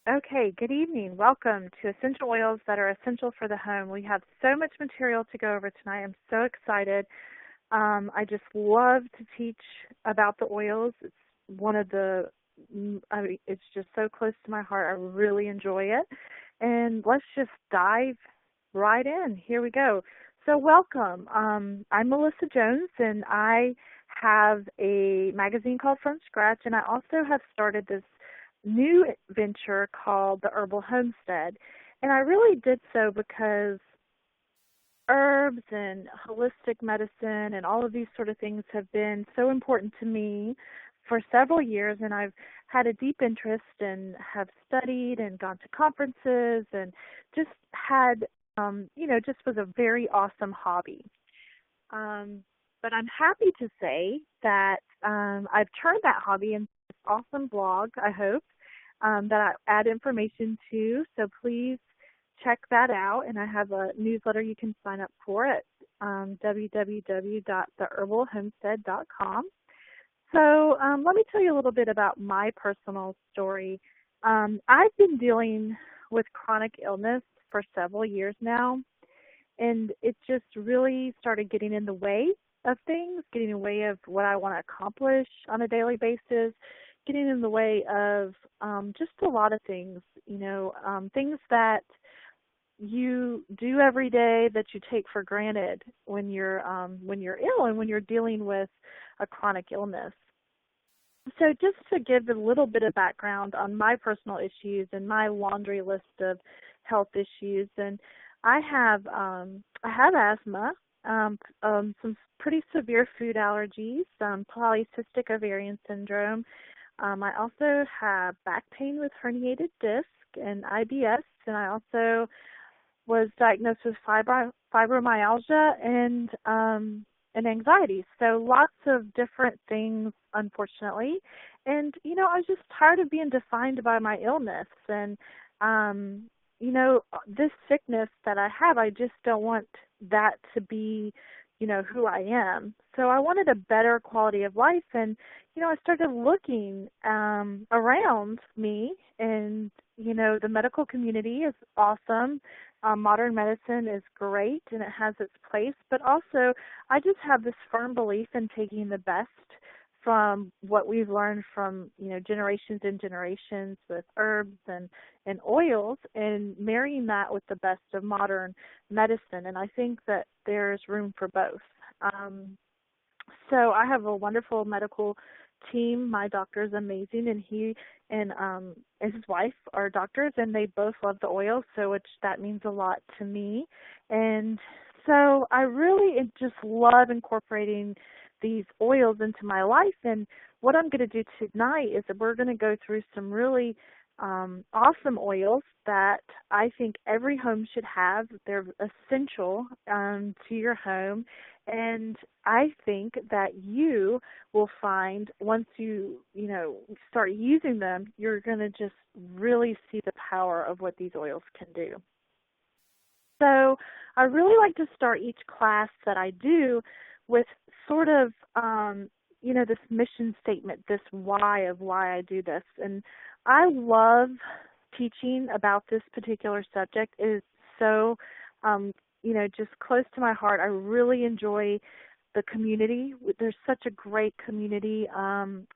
Okay, good evening. Welcome to Essential Oils that are essential for the home. We have so much material to go over tonight. I'm so excited. I just love to teach about the oils. It's one of the, it's just so close to my heart. I really enjoy it. And let's just dive right in. Here we go. So welcome. I'm Melissa Jones, and I have a magazine called From Scratch, and I also have started this new venture called the Herbal Homestead. And I really did so because herbs and holistic medicine and all of these sort of things have been so important to me for several years, and I've had a deep interest and have studied and gone to conferences and just had, just was a very awesome hobby. But I'm happy to say that I've turned that hobby into this awesome blog, I hope, that I add information to. So please check that out. And I have a newsletter you can sign up for at www.theherbalhomestead.com. So let me tell you a little bit about my personal story. I've been dealing with chronic illness for several years now, and it just really started getting in the way of things, getting in the way of what I want to accomplish on a daily basis, getting in the way of just a lot of things, things that you do every day that you take for granted when you're ill and when you're dealing with a chronic illness. So just to give a little bit of background on my personal issues and my laundry list of health issues, and I have asthma, some pretty severe food allergies, polycystic ovarian syndrome. I also have back pain with herniated disc and IBS, and I also was diagnosed with fibromyalgia and anxiety. So lots of different things, unfortunately. And, I was just tired of being defined by my illness. And, this sickness that I have, I just don't want that to be, who I am. So I wanted a better quality of life. And, I started looking around me, and, the medical community is awesome. Modern medicine is great, and it has its place. But also, I just have this firm belief in taking the best from what we've learned from, generations and generations with herbs and oils, and marrying that with the best of modern medicine. And I think that there's room for both. So I have a wonderful medical team. My doctor is amazing, and he and his wife are doctors, and they both love the oil, so that means a lot to me. And so I really just love incorporating these oils into my life. And what I'm going to do tonight is that we're going to go through some really awesome oils that I think every home should have. They're essential to your home, and I think that you will find once you start using them, you're going to just really see the power of what these oils can do. So I really like to start each class that I do with sort of, this mission statement, this why of why I do this. And I love teaching about this particular subject. It is so, just close to my heart. I really enjoy the community. There's such a great community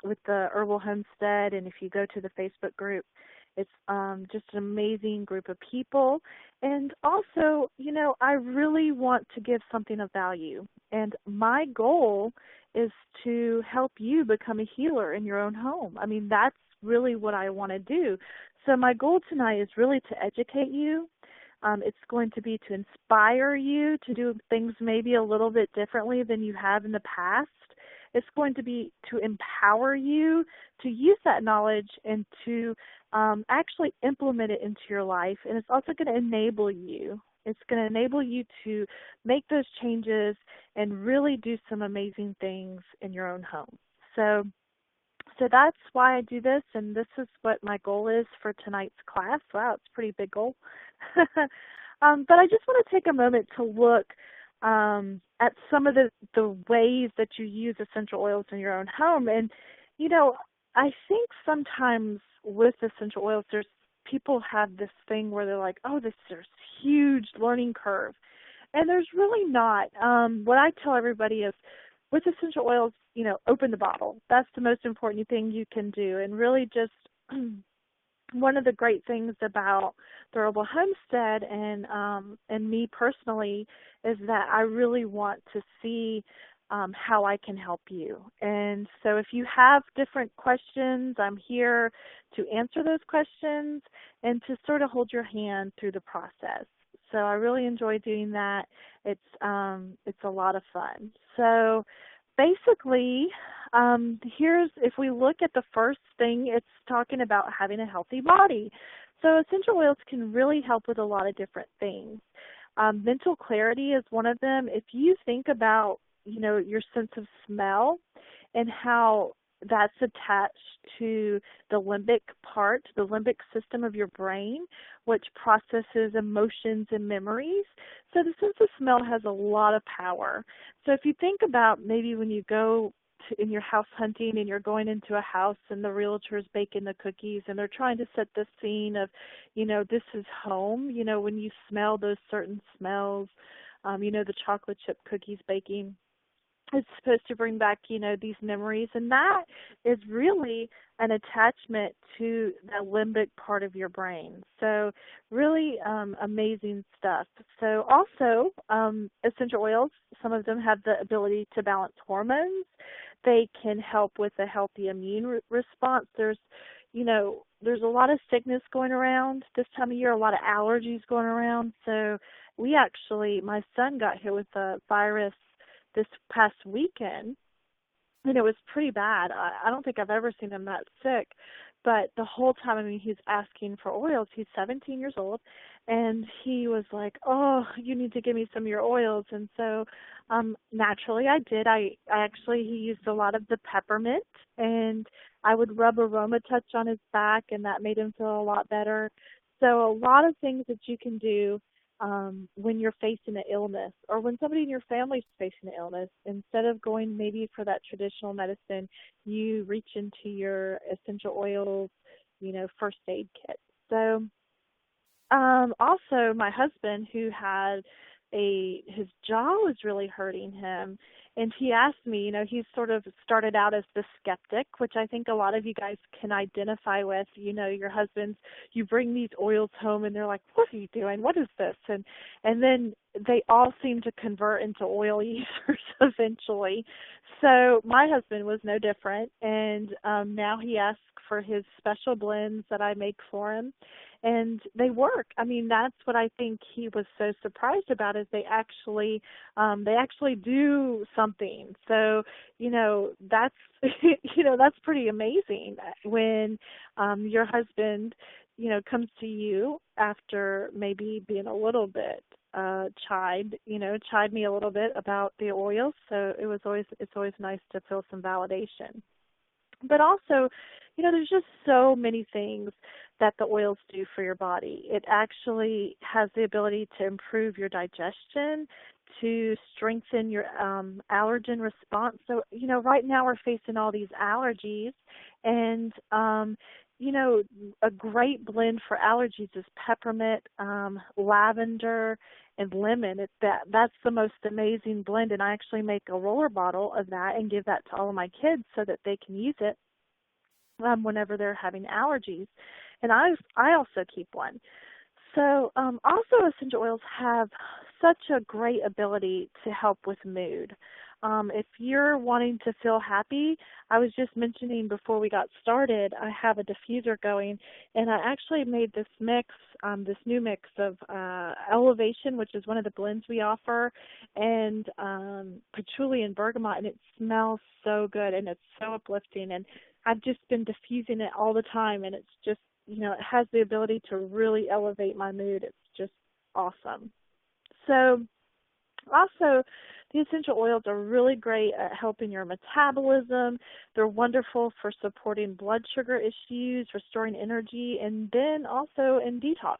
with the Herbal Homestead, and if you go to the Facebook group, it's just an amazing group of people. And also, I really want to give something of value. And my goal is to help you become a healer in your own home. I mean, that's really what I want to do. So my goal tonight is really to educate you. It's going to be to inspire you to do things maybe a little bit differently than you have in the past. It's going to be to empower you to use that knowledge and to actually implement it into your life. And it's also going to enable you. It's going to enable you to make those changes and really do some amazing things in your own home. So that's why I do this, and this is what my goal is for tonight's class. Wow, it's a pretty big goal. But I just want to take a moment to look at some of the ways that you use essential oils in your own home. And, I think sometimes with essential oils, there's people have this thing where they're like, oh, there's huge learning curve. And there's really not. What I tell everybody is, with essential oils, open the bottle. That's the most important thing you can do. And really just one of the great things about the Herbal Homestead and me personally is that I really want to see how I can help you. And so if you have different questions, I'm here to answer those questions and to sort of hold your hand through the process. So I really enjoy doing that. It's a lot of fun. So basically, if we look at the first thing, it's talking about having a healthy body. So essential oils can really help with a lot of different things. Mental clarity is one of them. If you think about, your sense of smell and how that's attached to the limbic part, the limbic system of your brain, which processes emotions and memories. So the sense of smell has a lot of power. So if you think about maybe when you go in your house hunting and you're going into a house and the realtor's baking the cookies and they're trying to set the scene of, this is home, when you smell those certain smells, the chocolate chip cookies baking, it's supposed to bring back, these memories. And that is really an attachment to the limbic part of your brain. So really amazing stuff. So also essential oils, some of them have the ability to balance hormones. They can help with a healthy immune response. There's a lot of sickness going around this time of year, a lot of allergies going around. So my son got hit with a virus this past weekend, and it was pretty bad. I don't think I've ever seen him that sick, but the whole time, he's asking for oils. He's 17 years old, and he was like, oh, you need to give me some of your oils. And so naturally I did. He used a lot of the peppermint, and I would rub Aromatic on his back, and that made him feel a lot better. So a lot of things that you can do when you're facing an illness, or when somebody in your family is facing an illness, instead of going maybe for that traditional medicine, you reach into your essential oils, first aid kit. So also my husband, who had his jaw was really hurting him, and he asked me, he sort of started out as the skeptic, which I think a lot of you guys can identify with. Your husbands, you bring these oils home and they're like, what are you doing? What is this? And then they all seem to convert into oil users eventually. So my husband was no different, and now he asks for his special blends that I make for him, and they work. That's what I think he was so surprised about, is they actually do something. So, that's that's pretty amazing when your husband, comes to you after maybe being a little bit chide me a little bit about the oils. So it's always nice to feel some validation. But also, there's just so many things that the oils do for your body. It actually has the ability to improve your digestion, to strengthen your allergen response. So, right now we're facing all these allergies, and a great blend for allergies is peppermint, lavender, and lemon. That's the most amazing blend, and I actually make a roller bottle of that and give that to all of my kids so that they can use it whenever they're having allergies. And I also keep one. So also essential oils have such a great ability to help with mood. If you're wanting to feel happy, I was just mentioning before we got started, I have a diffuser going, and I actually made this mix, this new mix of Elevation, which is one of the blends we offer, and patchouli and bergamot, and it smells so good, and it's so uplifting, and I've just been diffusing it all the time, and it's just, it has the ability to really elevate my mood. It's just awesome. So also, the essential oils are really great at helping your metabolism. They're wonderful for supporting blood sugar issues, restoring energy, and then also in detox.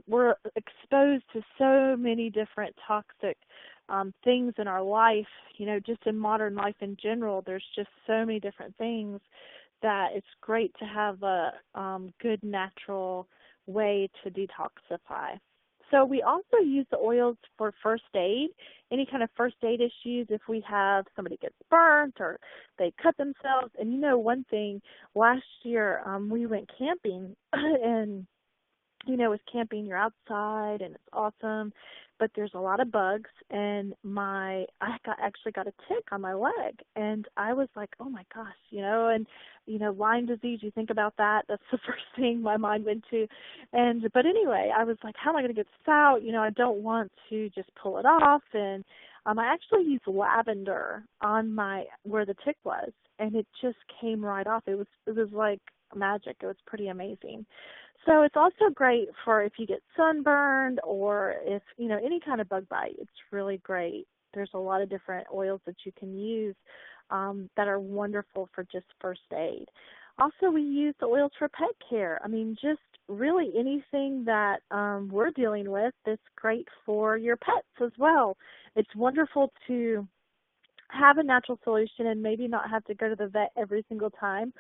We're exposed to so many different toxic things in our life, just in modern life in general. There's just so many different things. that it's great to have a good natural way to detoxify. So we also use the oils for first aid, any kind of first aid issues if we have somebody gets burnt or they cut themselves. And you know, one thing, last year we went camping and you know, with camping, you're outside and it's awesome, but there's a lot of bugs, and actually got a tick on my leg, and I was like, oh my gosh, you know, and you know, Lyme disease, you think about that, that's the first thing my mind went to, but anyway, I was like, how am I going to get this out? You know, I don't want to just pull it off, and I actually used lavender on where the tick was, and it just came right off. It was like magic. It was pretty amazing. So it's also great for if you get sunburned or if, you know, any kind of bug bite. It's really great. There's a lot of different oils that you can use that are wonderful for just first aid. Also, we use the oils for pet care. I mean, just really anything that we're dealing with that's great for your pets as well. It's wonderful to have a natural solution and maybe not have to go to the vet every single time,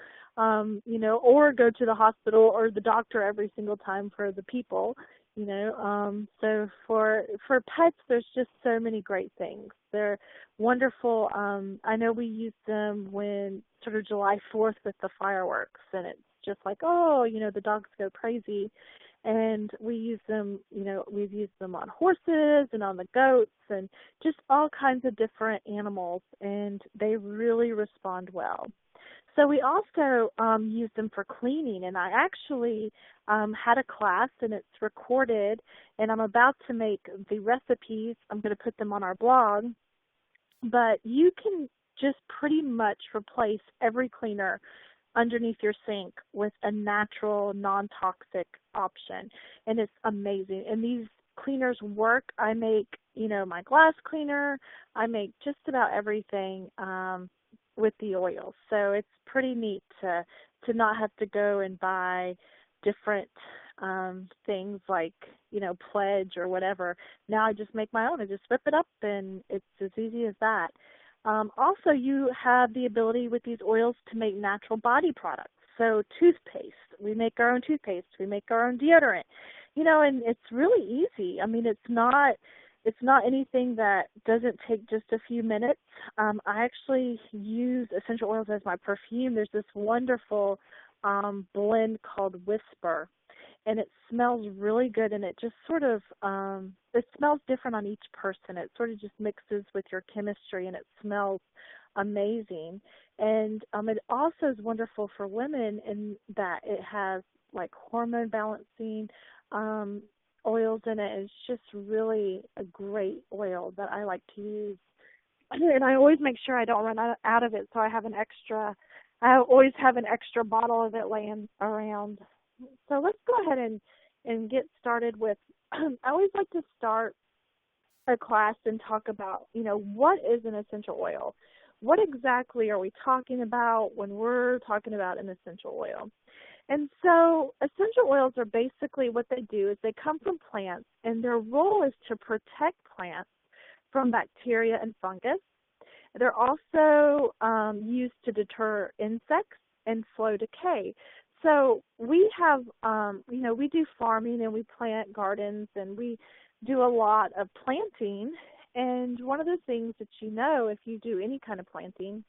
you know, or go to the hospital or the doctor every single time for the people, you know. So for pets, there's just so many great things. They're wonderful. I know we use them when sort of July 4th with the fireworks, and it's just like, oh, you know, the dogs go crazy. And we use them, you know, we've used them on horses and on the goats and just all kinds of different animals, and they really respond well. So we also use them for cleaning, and I actually had a class, and it's recorded, and I'm about to make the recipes. I'm going to put them on our blog, but you can just pretty much replace every cleaner underneath your sink with a natural, non-toxic option, and it's amazing. And these cleaners work. I make, you know, my glass cleaner. I make just about everything with the oils. So it's pretty neat to not have to go and buy different things like, you know, Pledge or whatever. Now I just make my own. I just whip it up, and it's as easy as that. Also, you have the ability with these oils to make natural body products. So toothpaste, we make our own toothpaste. We make our own deodorant, you know, and it's really easy. I mean, it's not anything that doesn't take just a few minutes. I actually use essential oils as my perfume. There's this wonderful blend called Whisper, and it smells really good, and it just sort of, it smells different on each person. It sort of just mixes with your chemistry, and it smells amazing. And it also is wonderful for women in that it has like hormone balancing oils in it. It's just really a great oil that I like to use. And I always make sure I don't run out of it, so I always have an extra bottle of it laying around. So let's go ahead and get started with, I always like to start a class and talk about, you know, what is an essential oil? What exactly are we talking about when we're talking about an essential oil? And so essential oils are basically what they do is they come from plants, and their role is to protect plants from bacteria and fungus. They're also used to deter insects and slow decay. So we have, you know, we do farming and we plant gardens and we do a lot of planting. And one of the things that you know if you do any kind of planting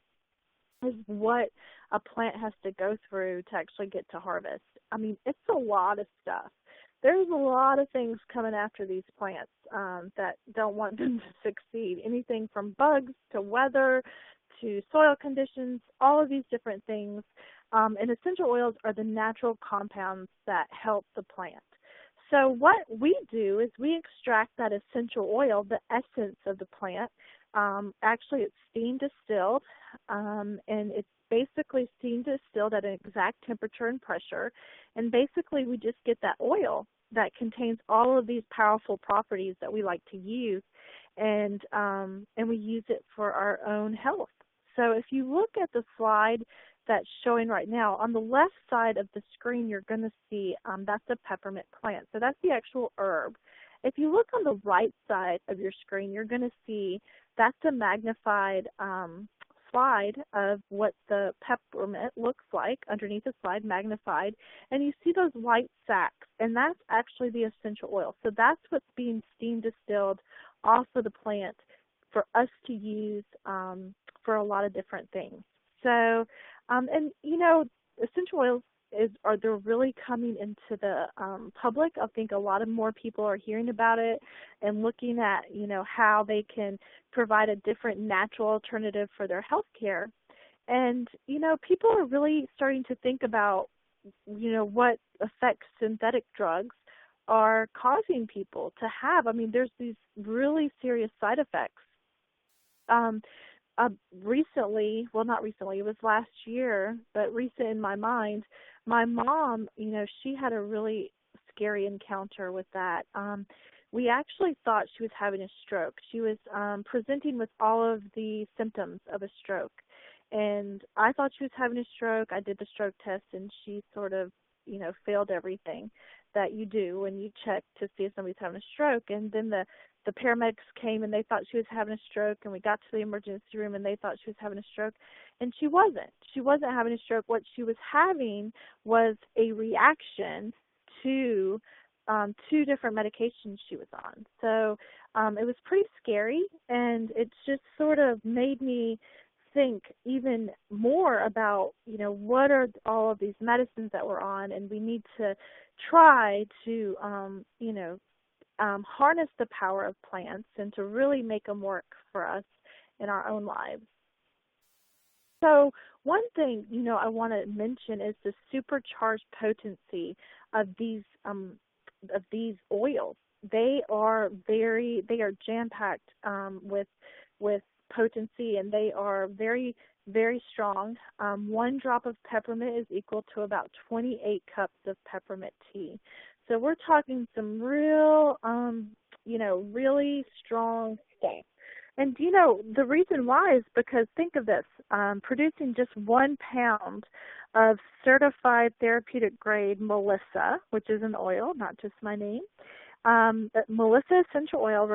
is what a plant has to go through to actually get to harvest. I mean, it's a lot of stuff. There's a lot of things coming after these plants that don't want them to succeed. Anything from bugs to weather to soil conditions, all of these different things. And essential oils are the natural compounds that help the plant. So what we do is we extract that essential oil, the essence of the plant. Actually, it's steam distilled, and it's basically steam distilled at an exact temperature and pressure. And basically, we just get that oil that contains all of these powerful properties that we like to use, and we use it for our own health. So if you look at the slide that's showing right now, on the left side of the screen, you're going to see that's a peppermint plant. So that's the actual herb. If you look on the right side of your screen, you're going to see that's a magnified slide of what the peppermint looks like underneath the slide, magnified, and you see those white sacs, and that's actually the essential oil. So that's what's being steam distilled off of the plant for us to use for a lot of different things. So, and you know, essential oils they're really coming into the public. I think a lot of more people are hearing about it and looking at, you know, how they can provide a different natural alternative for their health care. And, you know, people are really starting to think about, you know, what effects synthetic drugs are causing people to have. I mean, there's these really serious side effects. Recently, well, not recently, it was last year, but recent in my mind, my mom, you know, she had a really scary encounter with that. We actually thought she was having a stroke. She was presenting with all of the symptoms of a stroke. And I thought she was having a stroke. I did the stroke test, and she sort of, you know, failed everything that you do when you check to see if somebody's having a stroke. And then the paramedics came, and they thought she was having a stroke, and we got to the emergency room, and they thought she was having a stroke, and she wasn't. She wasn't having a stroke. What she was having was a reaction to 2 different medications she was on. So it was pretty scary, and it just sort of made me think even more about, you know, what are all of these medicines that we're on, and we need to try to, you know, harness the power of plants and to really make them work for us in our own lives. So one thing, you know, I want to mention is the supercharged potency of these oils. They are jam-packed with potency, and they are very, very strong. 1 drop of peppermint is equal to about 28 cups of peppermint tea. So we're talking some real, you know, really strong stuff. And, you know, the reason why is because, think of this, producing just 1 pound of certified therapeutic grade Melissa, which is an oil, not just my name. Melissa essential oil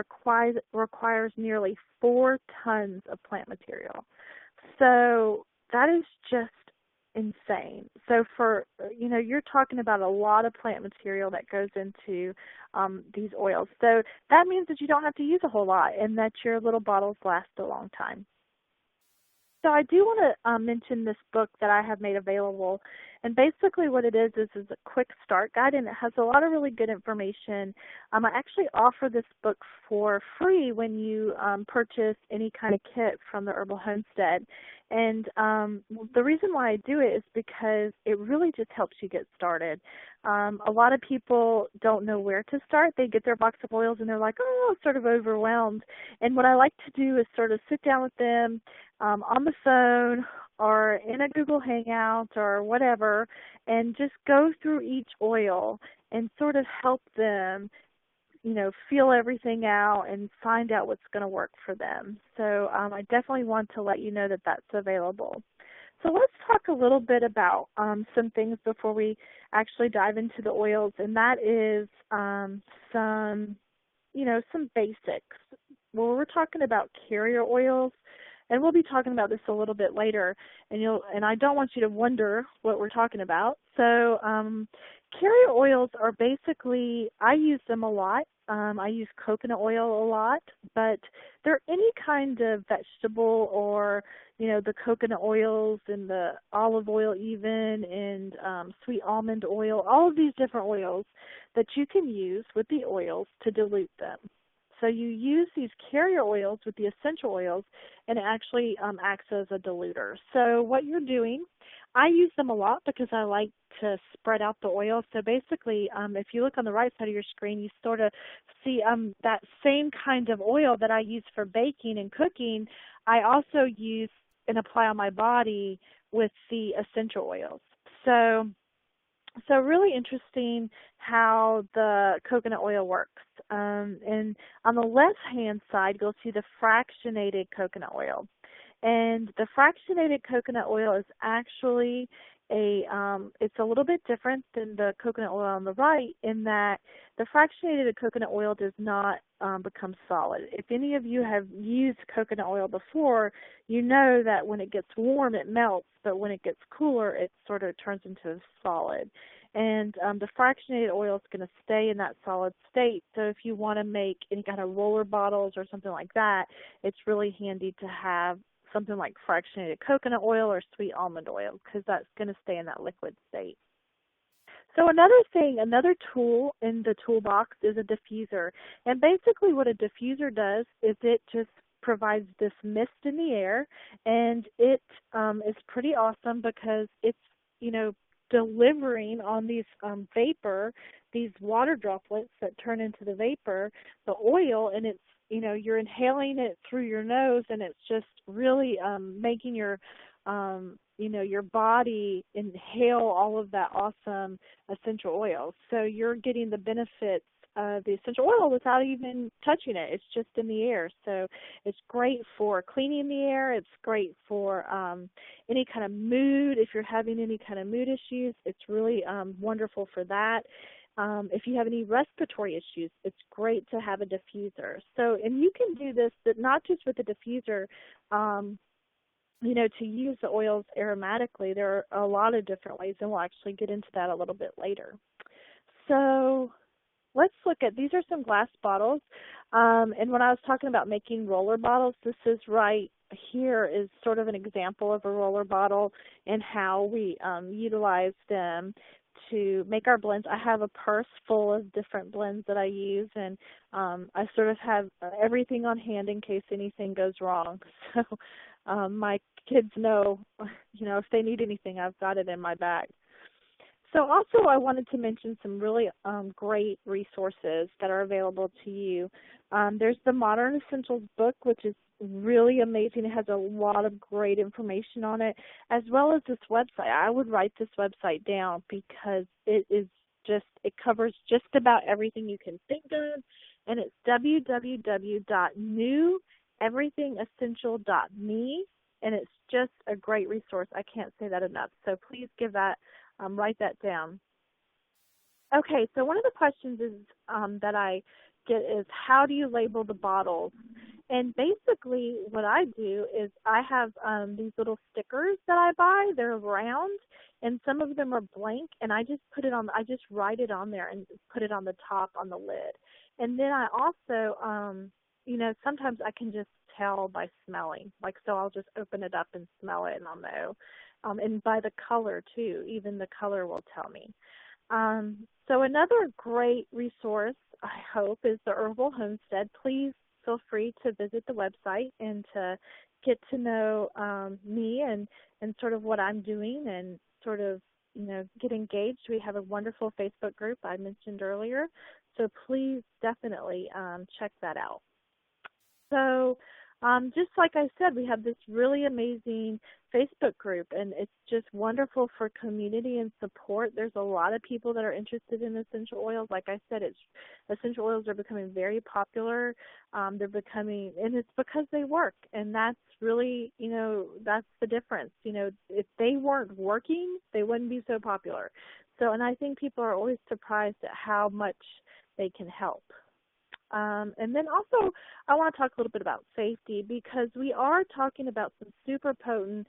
requires nearly 4 tons of plant material. So that is just insane. So for, you know, you're talking about a lot of plant material that goes into these oils. So that means that you don't have to use a whole lot and that your little bottles last a long time. So I do want to mention this book that I have made available, and basically what it is a quick start guide, and it has a lot of really good information. I actually offer this book for free when you purchase any kind of kit from the Herbal Homestead, and the reason why I do it is because it really just helps you get started. A lot of people don't know where to start. They get their box of oils and they're like, oh, sort of overwhelmed. And what I like to do is sort of sit down with them on the phone or in a Google Hangout or whatever, and just go through each oil and sort of help them, you know, feel everything out and find out what's going to work for them. So I definitely want to let you know that that's available. So let's talk a little bit about some things before we actually dive into the oils, and that is some basics. Well, we're talking about carrier oils, and we'll be talking about this a little bit later, and I don't want you to wonder what we're talking about. So carrier oils are basically, I use them a lot. I use coconut oil a lot, but they're any kind of vegetable or, you know, the coconut oils and the olive oil even, and sweet almond oil, all of these different oils that you can use with the oils to dilute them. So you use these carrier oils with the essential oils, and it actually acts as a diluter. So what you're doing, I use them a lot because I like to spread out the oil. So basically, if you look on the right side of your screen, you sort of see that same kind of oil that I use for baking and cooking, I also use and apply on my body with the essential oils. So really interesting how the coconut oil works. And on the left-hand side, you'll see the fractionated coconut oil. And the fractionated coconut oil is actually it's a little bit different than the coconut oil on the right in that the fractionated coconut oil does not become solid. If any of you have used coconut oil before, you know that when it gets warm, it melts, but when it gets cooler, it sort of turns into a solid. And the fractionated oil is going to stay in that solid state. So if you want to make any kind of roller bottles or something like that, it's really handy to have something like fractionated coconut oil or sweet almond oil because that's going to stay in that liquid state. So another tool in the toolbox is a diffuser. And basically what a diffuser does is it just provides this mist in the air, and it is pretty awesome because it's, delivering on these vapor, these water droplets that turn into the vapor, the oil, and it's, you're inhaling it through your nose, and it's just really making your body inhale all of that awesome essential oil. So you're getting the benefits of the essential oil without even touching it. It's just in the air. So it's great for cleaning the air. It's great for any kind of mood. If you're having any kind of mood issues, it's really wonderful for that. If you have any respiratory issues, it's great to have a diffuser. So, and you can do this, but not just with the diffuser, to use the oils aromatically. There are a lot of different ways, and we'll actually get into that a little bit later. So let's look at, these are some glass bottles. And when I was talking about making roller bottles, this is right here is sort of an example of a roller bottle and how we utilize them to make our blends. I have a purse full of different blends that I use, and I sort of have everything on hand in case anything goes wrong. So my kids know, if they need anything, I've got it in my bag. So also I wanted to mention some really great resources that are available to you. There's the Modern Essentials book, which is really amazing. It has a lot of great information on it, as well as this website. I would write this website down because it covers just about everything you can think of, and it's www.neweverythingessential.me, and it's just a great resource. I can't say that enough. So please give that, write that down. Okay, so one of the questions is that I get is, how do you label the bottles? And basically what I do is I have these little stickers that I buy. They're round, and some of them are blank, and I just write it on there and put it on the top on the lid. And then I also, sometimes I can just tell by smelling. So I'll just open it up and smell it, and I'll know. And by the color, too. Even the color will tell me. So another great resource, I hope, is the Herbal Homestead. Please feel free to visit the website and to get to know me and sort of what I'm doing and sort of, get engaged. We have a wonderful Facebook group I mentioned earlier, so please definitely check that out. So just like I said, we have this really amazing Facebook group, and it's just wonderful for community and support. There's a lot of people that are interested in essential oils. Like I said, essential oils are becoming very popular. And it's because they work, and that's really, that's the difference. If they weren't working, they wouldn't be so popular. So, and I think people are always surprised at how much they can help. And then also I want to talk a little bit about safety, because we are talking about some super potent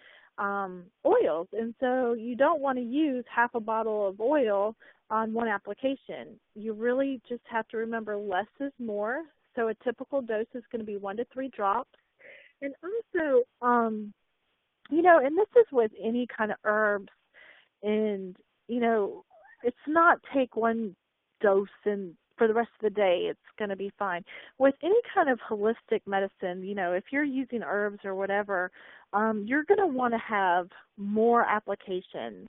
oils, and so you don't want to use half a bottle of oil on one application. You really just have to remember less is more. So a typical dose is going to be 1 to 3 drops. And also, and this is with any kind of herbs, and, it's not take one dose and for the rest of the day it's going to be fine. With any kind of holistic medicine, if you're using herbs or whatever, you're going to want to have more applications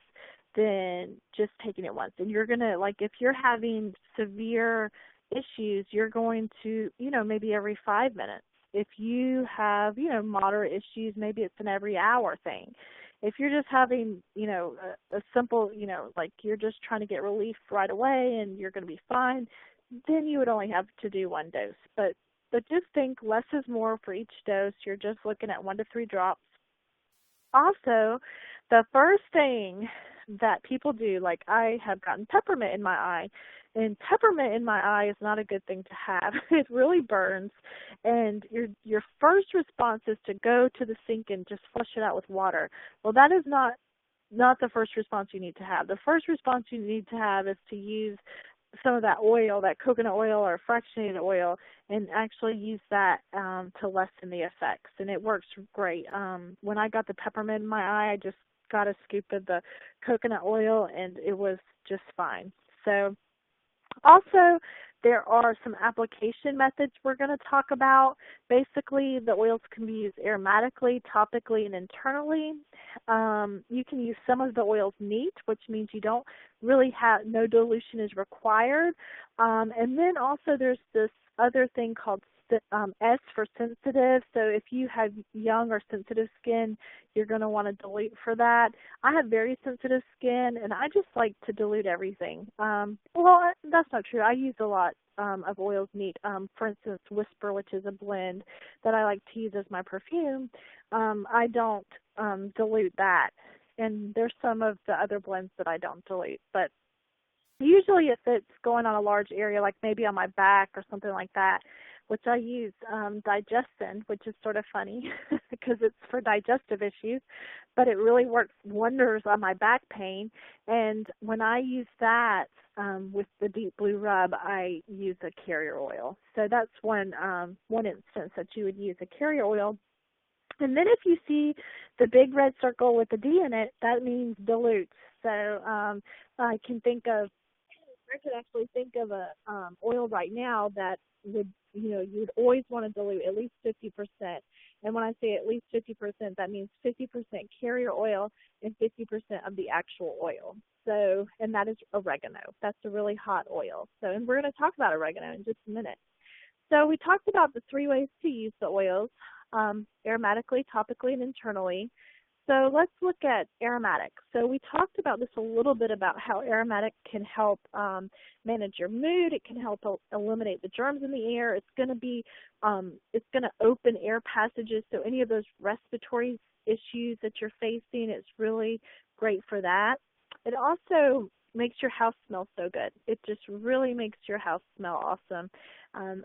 than just taking it once. And you're going to, if you're having severe issues, you're going to, maybe every 5 minutes. If you have, moderate issues, maybe it's an every hour thing. If you're just having, a simple, you're just trying to get relief right away and you're going to be fine, then you would only have to do 1 dose. But just think less is more for each dose. You're just looking at 1 to 3 drops. Also, the first thing that people do. Like I have gotten peppermint in my eye, and peppermint in my eye is not a good thing to have. It really burns, and your first response is to go to the sink and just flush it out with water. Well, that is not the first response you need to have. The first response you need to have is to use some of that oil, that coconut oil or fractionated oil, and actually use that to lessen the effects. And it works great. When I got the peppermint in my eye, I just got a scoop of the coconut oil, and it was just fine. So also, there are some application methods we're going to talk about. Basically, the oils can be used aromatically, topically, and internally. You can use some of the oils neat, which means you don't really have, no dilution is required. And then also there's this other thing called S for sensitive. So if you have young or sensitive skin, you're going to want to dilute for that. I have very sensitive skin, and I just like to dilute everything. Well, that's not true. I use a lot of oils neat. For instance, Whisper, which is a blend that I like to use as my perfume. I don't dilute that. And there's some of the other blends that I don't dilute. But usually if it's going on a large area, like maybe on my back or something like that, which I use Digestzen, which is sort of funny because it's for digestive issues, but it really works wonders on my back pain. And when I use that with the deep blue rub, I use a carrier oil. So that's one instance that you would use a carrier oil. And then if you see the big red circle with the D in it, that means dilute. So I could actually think of a oil right now that would, you'd always want to dilute at least 50%. And when I say at least 50%, that means 50% carrier oil and 50% of the actual oil. So, and that is oregano. That's a really hot oil. So, and we're going to talk about oregano in just a minute. So we talked about the 3 ways to use the oils, aromatically, topically, and internally. So let's look at aromatic. So we talked about this a little bit about how aromatic can help manage your mood. It can help eliminate the germs in the air. It's going to open air passages. So any of those respiratory issues that you're facing, it's really great for that. It also makes your house smell so good. It just really makes your house smell awesome.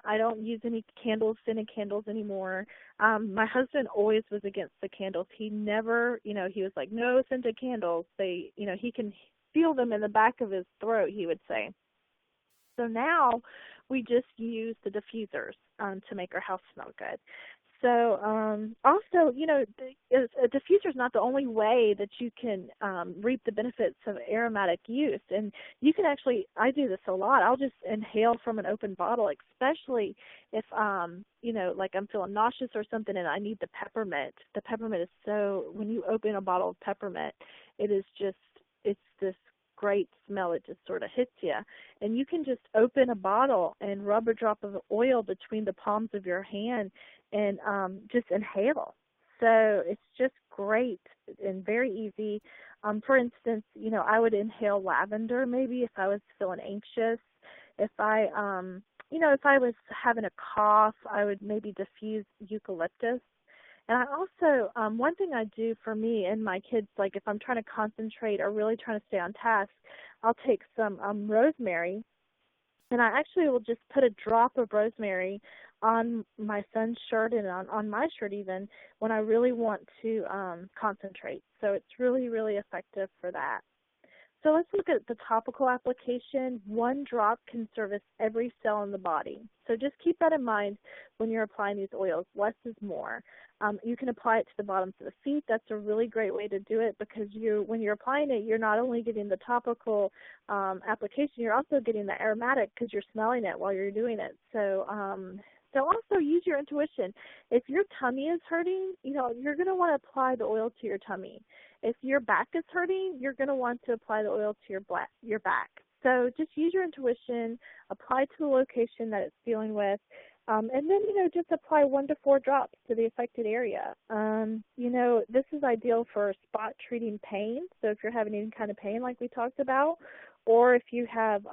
I don't use any scented candles anymore. My husband always was against the candles. He never, he was like, no scented candles. He can feel them in the back of his throat, he would say. So now we just use the diffusers to make our house smell good. So also, a diffuser is not the only way that you can reap the benefits of aromatic use. And you can actually, I do this a lot. I'll just inhale from an open bottle, especially if, like I'm feeling nauseous or something and I need the peppermint. The peppermint is when you open a bottle of peppermint, it's this great smell. It just sort of hits you. And you can just open a bottle and rub a drop of oil between the palms of your hand and just inhale. So it's just great and very easy. For instance, I would inhale lavender maybe if I was feeling anxious. If I was having a cough, I would maybe diffuse eucalyptus. And I also, one thing I do for me and my kids, like if I'm trying to concentrate or really trying to stay on task, I'll take some rosemary, and I actually will just put a drop of rosemary on my son's shirt and on my shirt even when I really want to concentrate. So it's really, really effective for that. So let's look at the topical application. 1 drop can service every cell in the body. So just keep that in mind when you're applying these oils. Less is more. You can apply it to the bottoms of the feet. That's a really great way to do it because when you're applying it, you're not only getting the topical application, you're also getting the aromatic because you're smelling it while you're doing it. So also use your intuition. If your tummy is hurting, you're going to want to apply the oil to your tummy. If your back is hurting, you're going to want to apply the oil to your back. So just use your intuition, apply to the location that it's dealing with, and then, just apply 1 to 4 drops to the affected area. This is ideal for spot treating pain. So if you're having any kind of pain like we talked about, or if you have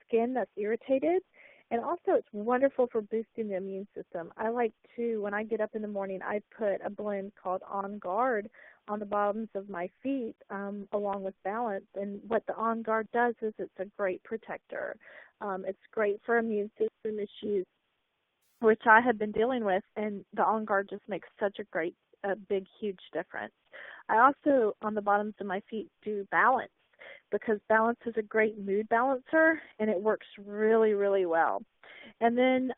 skin that's irritated. And also it's wonderful for boosting the immune system. I like to, when I get up in the morning, I put a blend called OnGuard on the bottoms of my feet, along with balance. And what the OnGuard does is it's a great protector. It's great for immune system issues, which I have been dealing with, and the OnGuard just makes such a big, huge difference. I also, on the bottoms of my feet, do balance, because balance is a great mood balancer, and it works really, really well. And then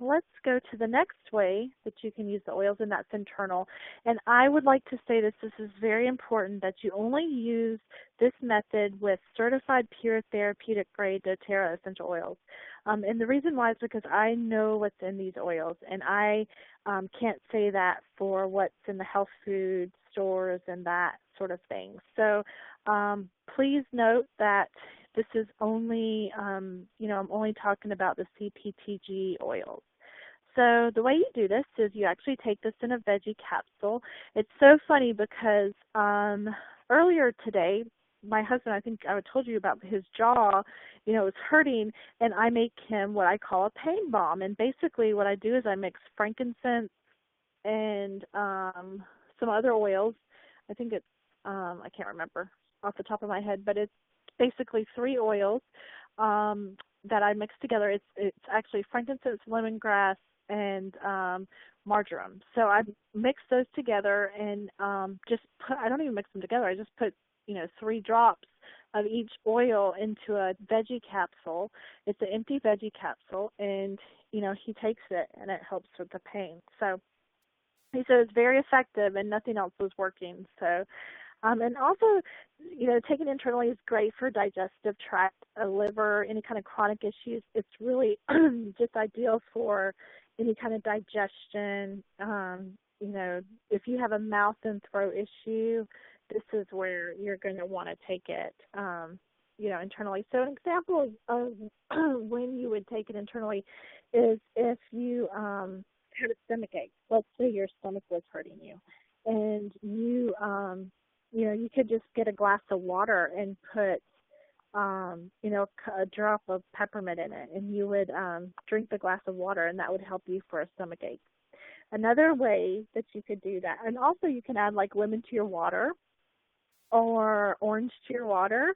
let's go to the next way that you can use the oils, and that's internal. And I would like to say this is very important, that you only use this method with certified pure therapeutic grade doTERRA essential oils. And the reason why is because I know what's in these oils, and I can't say that for what's in the health food stores and that sort of thing. So please note that this is only, I'm only talking about the CPTG oils. So the way you do this is you actually take this in a veggie capsule. It's so funny because earlier today, my husband, I think I told you about his jaw, was hurting, and I make him what I call a pain balm. And basically what I do is I mix frankincense and some other oils. I think it's, I can't remember off the top of my head, but it's basically 3 oils that I mix together. It's actually frankincense, lemongrass, and marjoram. So I mix those together and I don't even mix them together. I just put 3 drops of each oil into a veggie capsule. It's an empty veggie capsule, and he takes it and it helps with the pain. So he said it's very effective and nothing else was working. So and also, taking internally is great for digestive tract, liver, any kind of chronic issues. It's really just ideal for any kind of digestion. If you have a mouth and throat issue, this is where you're going to want to take it, internally. So an example of when you would take it internally is if you had a stomach ache. Let's say your stomach was hurting you, and you could just get a glass of water and put, a drop of peppermint in it, and you would drink the glass of water, and that would help you for a stomach ache. Another way that you could do that, and also you can add like lemon to your water or orange to your water.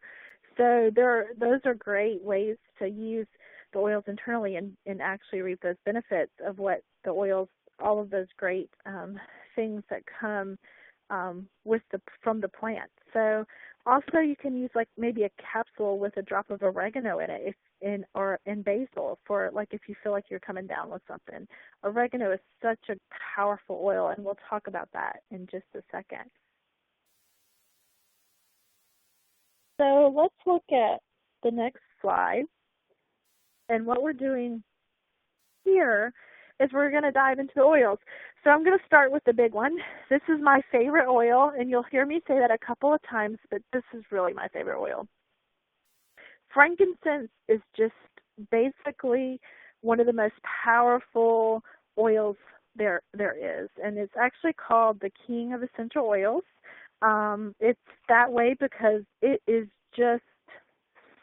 So those are great ways to use the oils internally and actually reap those benefits of what the oils, all of those great things that come from the plant. So also you can use like maybe a capsule with a drop of oregano in it, or basil, for like if you feel like you're coming down with something. Oregano is such a powerful oil, and we'll talk about that in just a second. So let's look at the next slide. And what we're doing here is we're going to dive into the oils. So I'm going to start with the big one. This is my favorite oil, and you'll hear me say that a couple of times, but this is really my favorite oil. Frankincense is just basically one of the most powerful oils there is, and it's actually called the king of essential oils. It's that way because it is just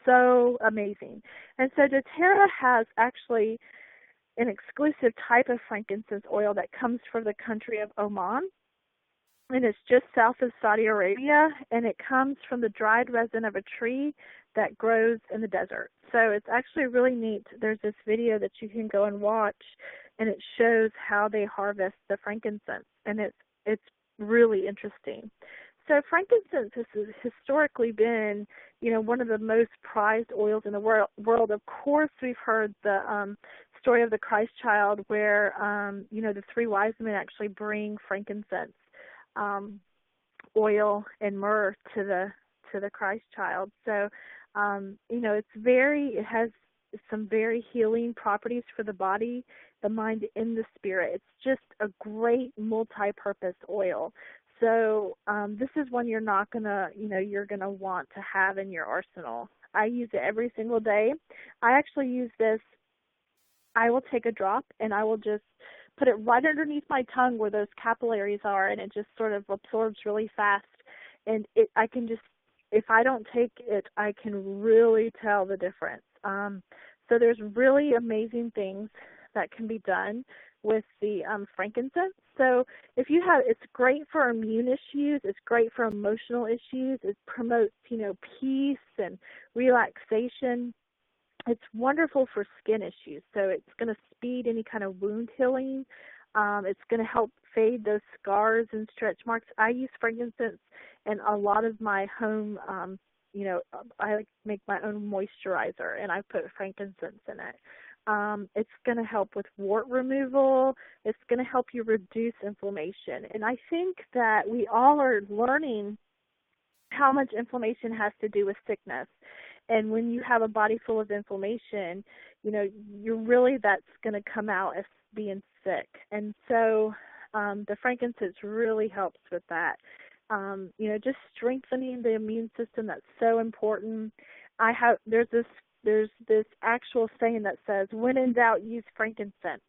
so amazing. And so doTERRA has actually an exclusive type of frankincense oil that comes from the country of Oman, and it's just south of Saudi Arabia, and it comes from the dried resin of a tree that grows in the desert. So it's actually really neat. There's this video that you can go and watch, and it shows how they harvest the frankincense, and it's really interesting. So frankincense has historically been, one of the most prized oils in the world. Of course, we've heard the story of the Christ child where, the 3 wise men actually bring frankincense, oil, and myrrh to the Christ child. So, it has some very healing properties for the body, the mind, and the spirit. It's just a great multi-purpose oil. So this is one you're not gonna, you're gonna want to have in your arsenal. I use it every single day. I actually use this. I will take a drop and I will just put it right underneath my tongue where those capillaries are, and it just sort of absorbs really fast. And I can just, if I don't take it, I can really tell the difference. So there's really amazing things that can be done with the frankincense. so if you have, it's great for immune issues. It's great for emotional issues. It promotes, peace and relaxation. It's wonderful for skin issues. So it's going to speed any kind of wound healing. It's going to help fade those scars and stretch marks. I use frankincense in a lot of my home, I make my own moisturizer, and I put frankincense in it. It's going to help with wart removal. It's going to help you reduce inflammation. And I think that we all are learning how much inflammation has to do with sickness. And when you have a body full of inflammation, that's going to come out as being sick. And so the frankincense really helps with that. Just strengthening the immune system, that's so important. There's this actual saying that says, when in doubt, use frankincense.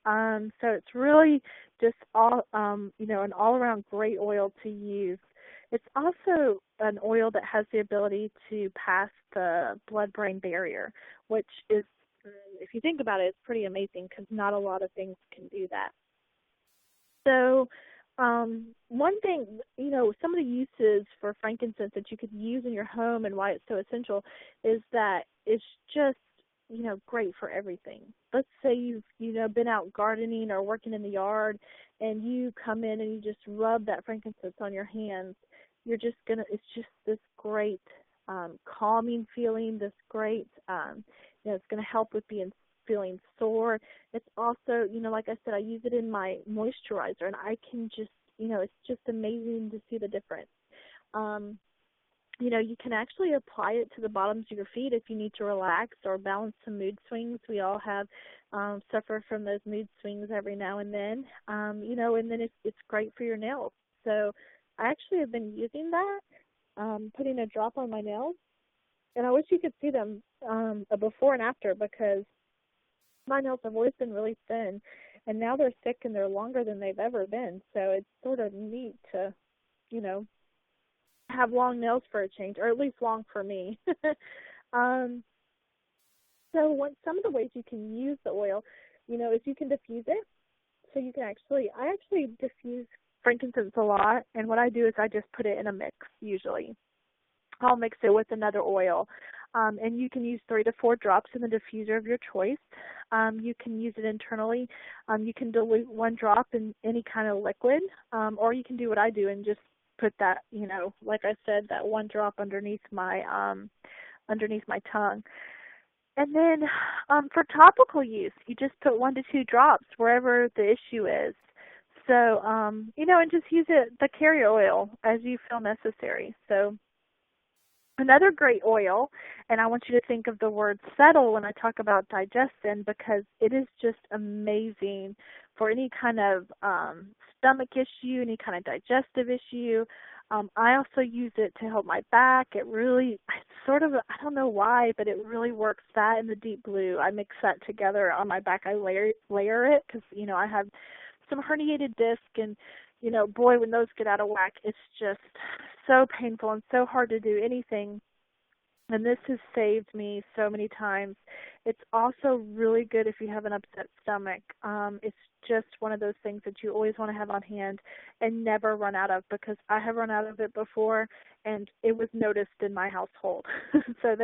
So it's really just an all-around great oil to use. It's also an oil that has the ability to pass the blood-brain barrier, which is, if you think about it, it's pretty amazing because not a lot of things can do that. So one thing, some of the uses for frankincense that you could use in your home and why it's so essential is that it's just, great for everything. Let's say you've been out gardening or working in the yard and you come in and you just rub that frankincense on your hands. It's just this great calming feeling, this great, it's going to help with feeling sore. It's also, like I said, I use it in my moisturizer, and I can just, it's just amazing to see the difference. You can actually apply it to the bottoms of your feet if you need to relax or balance some mood swings. We all have suffer from those mood swings every now and then, and then it's great for your nails. So I actually have been using that, putting a drop on my nails, and I wish you could see them before and after, because my nails have always been really thin, and now they're thick and they're longer than they've ever been. So it's sort of neat to, have long nails for a change, or at least long for me. Some of the ways you can use the oil, is you can diffuse it. So you can I actually diffuse frankincense a lot, and what I do is I just put it in a mix usually. I'll mix it with another oil. And you can use 3 to 4 drops in the diffuser of your choice. You can use it internally. You can dilute 1 drop in any kind of liquid, or you can do what I do and just put that, like I said, that 1 drop underneath my tongue. And then for topical use, you just put 1 to 2 drops wherever the issue is. So, and just use the carrier oil as you feel necessary. So another great oil, and I want you to think of the word settle when I talk about Digestzen, because it is just amazing for any kind of stomach issue, any kind of digestive issue. I also use it to help my back. It really, I don't know why, but it really works. That and the deep blue, I mix that together on my back. I layer it because, I have some herniated disc, and boy, when those get out of whack, it's just so painful and so hard to do anything. And this has saved me so many times. It's also really good if you have an upset stomach. It's just one of those things that you always want to have on hand and never run out of, because I have run out of it before, and it was noticed in my household. So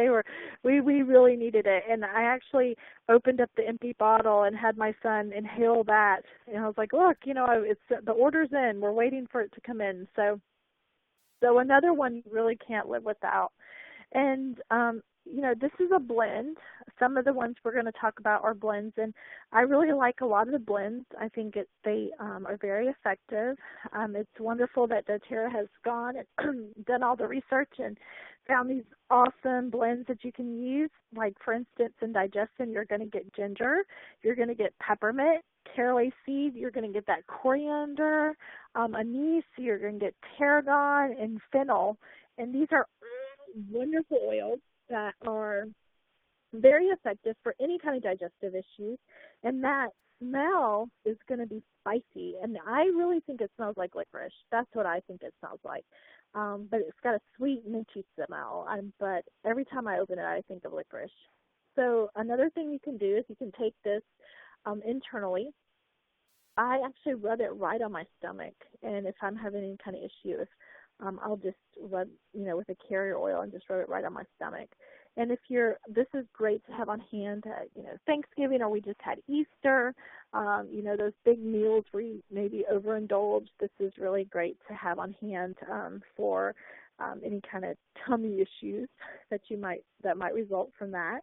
we really needed it. And I actually opened up the empty bottle and had my son inhale that. And I was like, look, it's the order's in. We're waiting for it to come in. So another one you really can't live without. And, this is a blend. Some of the ones we're going to talk about are blends, and I really like a lot of the blends. I think they are very effective. It's wonderful that doTERRA has gone and done all the research and found these awesome blends that you can use. Like, for instance, in Digestzen, you're going to get ginger, you're going to get peppermint, caraway seed, you're going to get that coriander, anise, you're going to get tarragon, and fennel. And these are wonderful oils that are very effective for any kind of digestive issues, and that smell is going to be spicy, and I really think it smells like licorice. That's what I think it smells like, but it's got a sweet, minty smell, but every time I open it, I think of licorice. So another thing you can do is you can take this internally, I actually rub it right on my stomach, and if I'm having any kind of issue, I'll just rub, with a carrier oil and just rub it right on my stomach. And this is great to have on hand at, Thanksgiving, or we just had Easter, those big meals where you maybe overindulge. This is really great to have on hand for any kind of tummy issues that might result from that.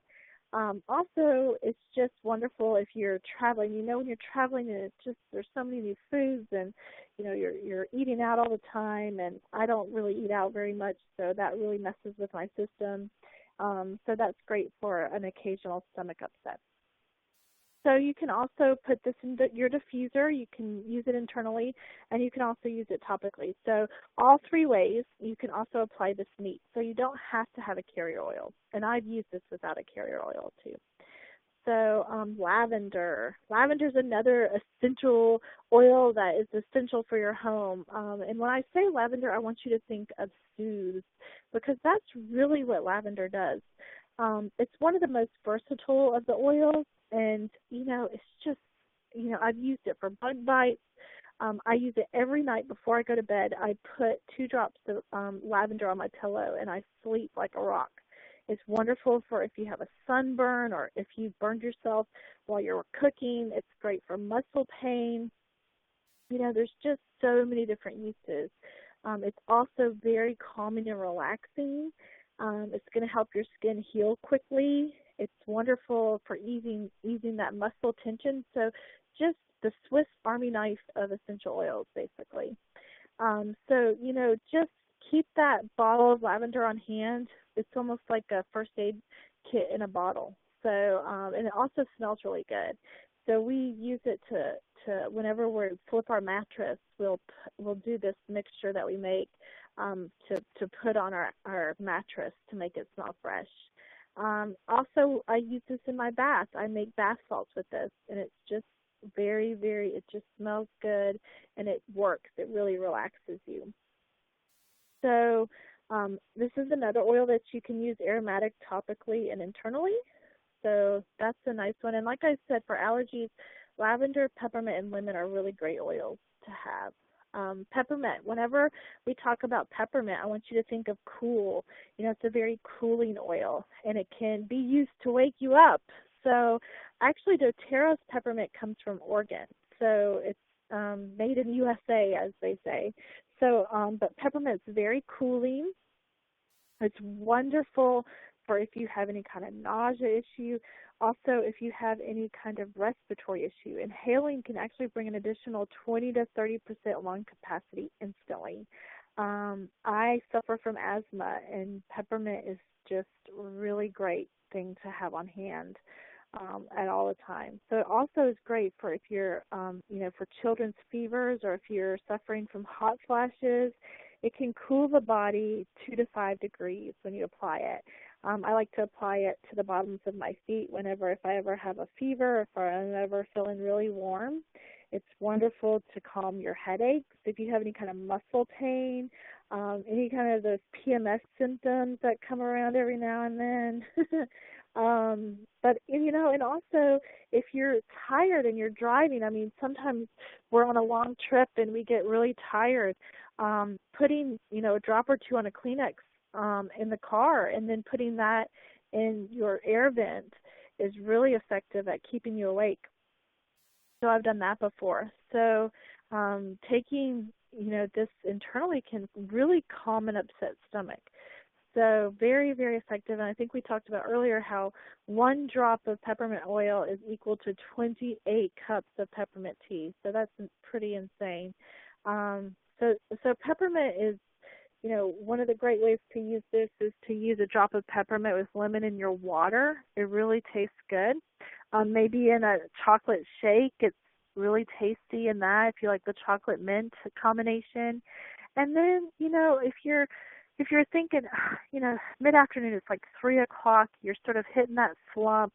Also, it's just wonderful if you're traveling. When you're traveling, and there's so many new foods, and you're eating out all the time. And I don't really eat out very much, so that really messes with my system. So that's great for an occasional stomach upset. So you can also put this in your diffuser. You can use it internally, and you can also use it topically. So all three ways, you can also apply this neat. So you don't have to have a carrier oil, and I've used this without a carrier oil too. So lavender. Lavender is another essential oil that is essential for your home. And when I say lavender, I want you to think of soothe, because that's really what lavender does. It's one of the most versatile of the oils, and, it's just, I've used it for bug bites. I use it every night before I go to bed. I put 2 drops of lavender on my pillow, and I sleep like a rock. It's wonderful for if you have a sunburn or if you burned yourself while you're cooking. It's great for muscle pain. There's just so many different uses. It's also very calming and relaxing. It's going to help your skin heal quickly. It's wonderful for easing that muscle tension. So just the Swiss Army knife of essential oils, basically. Just keep that bottle of lavender on hand. It's almost like a first aid kit in a bottle. So, and it also smells really good. So we use it to whenever we flip our mattress, we'll do this mixture that we make to put on our mattress to make it smell fresh. Also, I use this in my bath. I make bath salts with this, and it's just very, very, it just smells good, and it works. It really relaxes you. So this is another oil that you can use aromatic topically and internally. So that's a nice one. And like I said, for allergies, lavender, peppermint, and lemon are really great oils to have. Peppermint, whenever we talk about peppermint, I want you to think of cool. It's a very cooling oil, and it can be used to wake you up. So actually, doTERRA's peppermint comes from Oregon. So it's made in USA, as they say. So, but peppermint's very cooling. It's wonderful for if you have any kind of nausea issue. Also, if you have any kind of respiratory issue, inhaling can actually bring an additional 20 to 30% lung capacity instantly. I suffer from asthma, and peppermint is just a really great thing to have on hand at all the time. So it also is great for if you're, for children's fevers, or if you're suffering from hot flashes. It can cool the body 2 to 5 degrees when you apply it. I like to apply it to the bottoms of my feet if I ever have a fever, or if I'm ever feeling really warm. It's wonderful to calm your headaches. If you have any kind of muscle pain, any kind of those PMS symptoms that come around every now and then. And also if you're tired and you're driving, sometimes we're on a long trip and we get really tired. Putting, a drop or 2 on a Kleenex in the car, and then putting that in your air vent is really effective at keeping you awake. So I've done that before. So taking, this internally can really calm an upset stomach. So very, very effective. And I think we talked about earlier how 1 drop of peppermint oil is equal to 28 cups of peppermint tea. So that's pretty insane. So peppermint is, one of the great ways to use this is to use a drop of peppermint with lemon in your water. It really tastes good. Maybe in a chocolate shake, it's really tasty in that, if you like the chocolate mint combination. And then, if you're thinking, mid-afternoon, it's like 3 o'clock, you're sort of hitting that slump.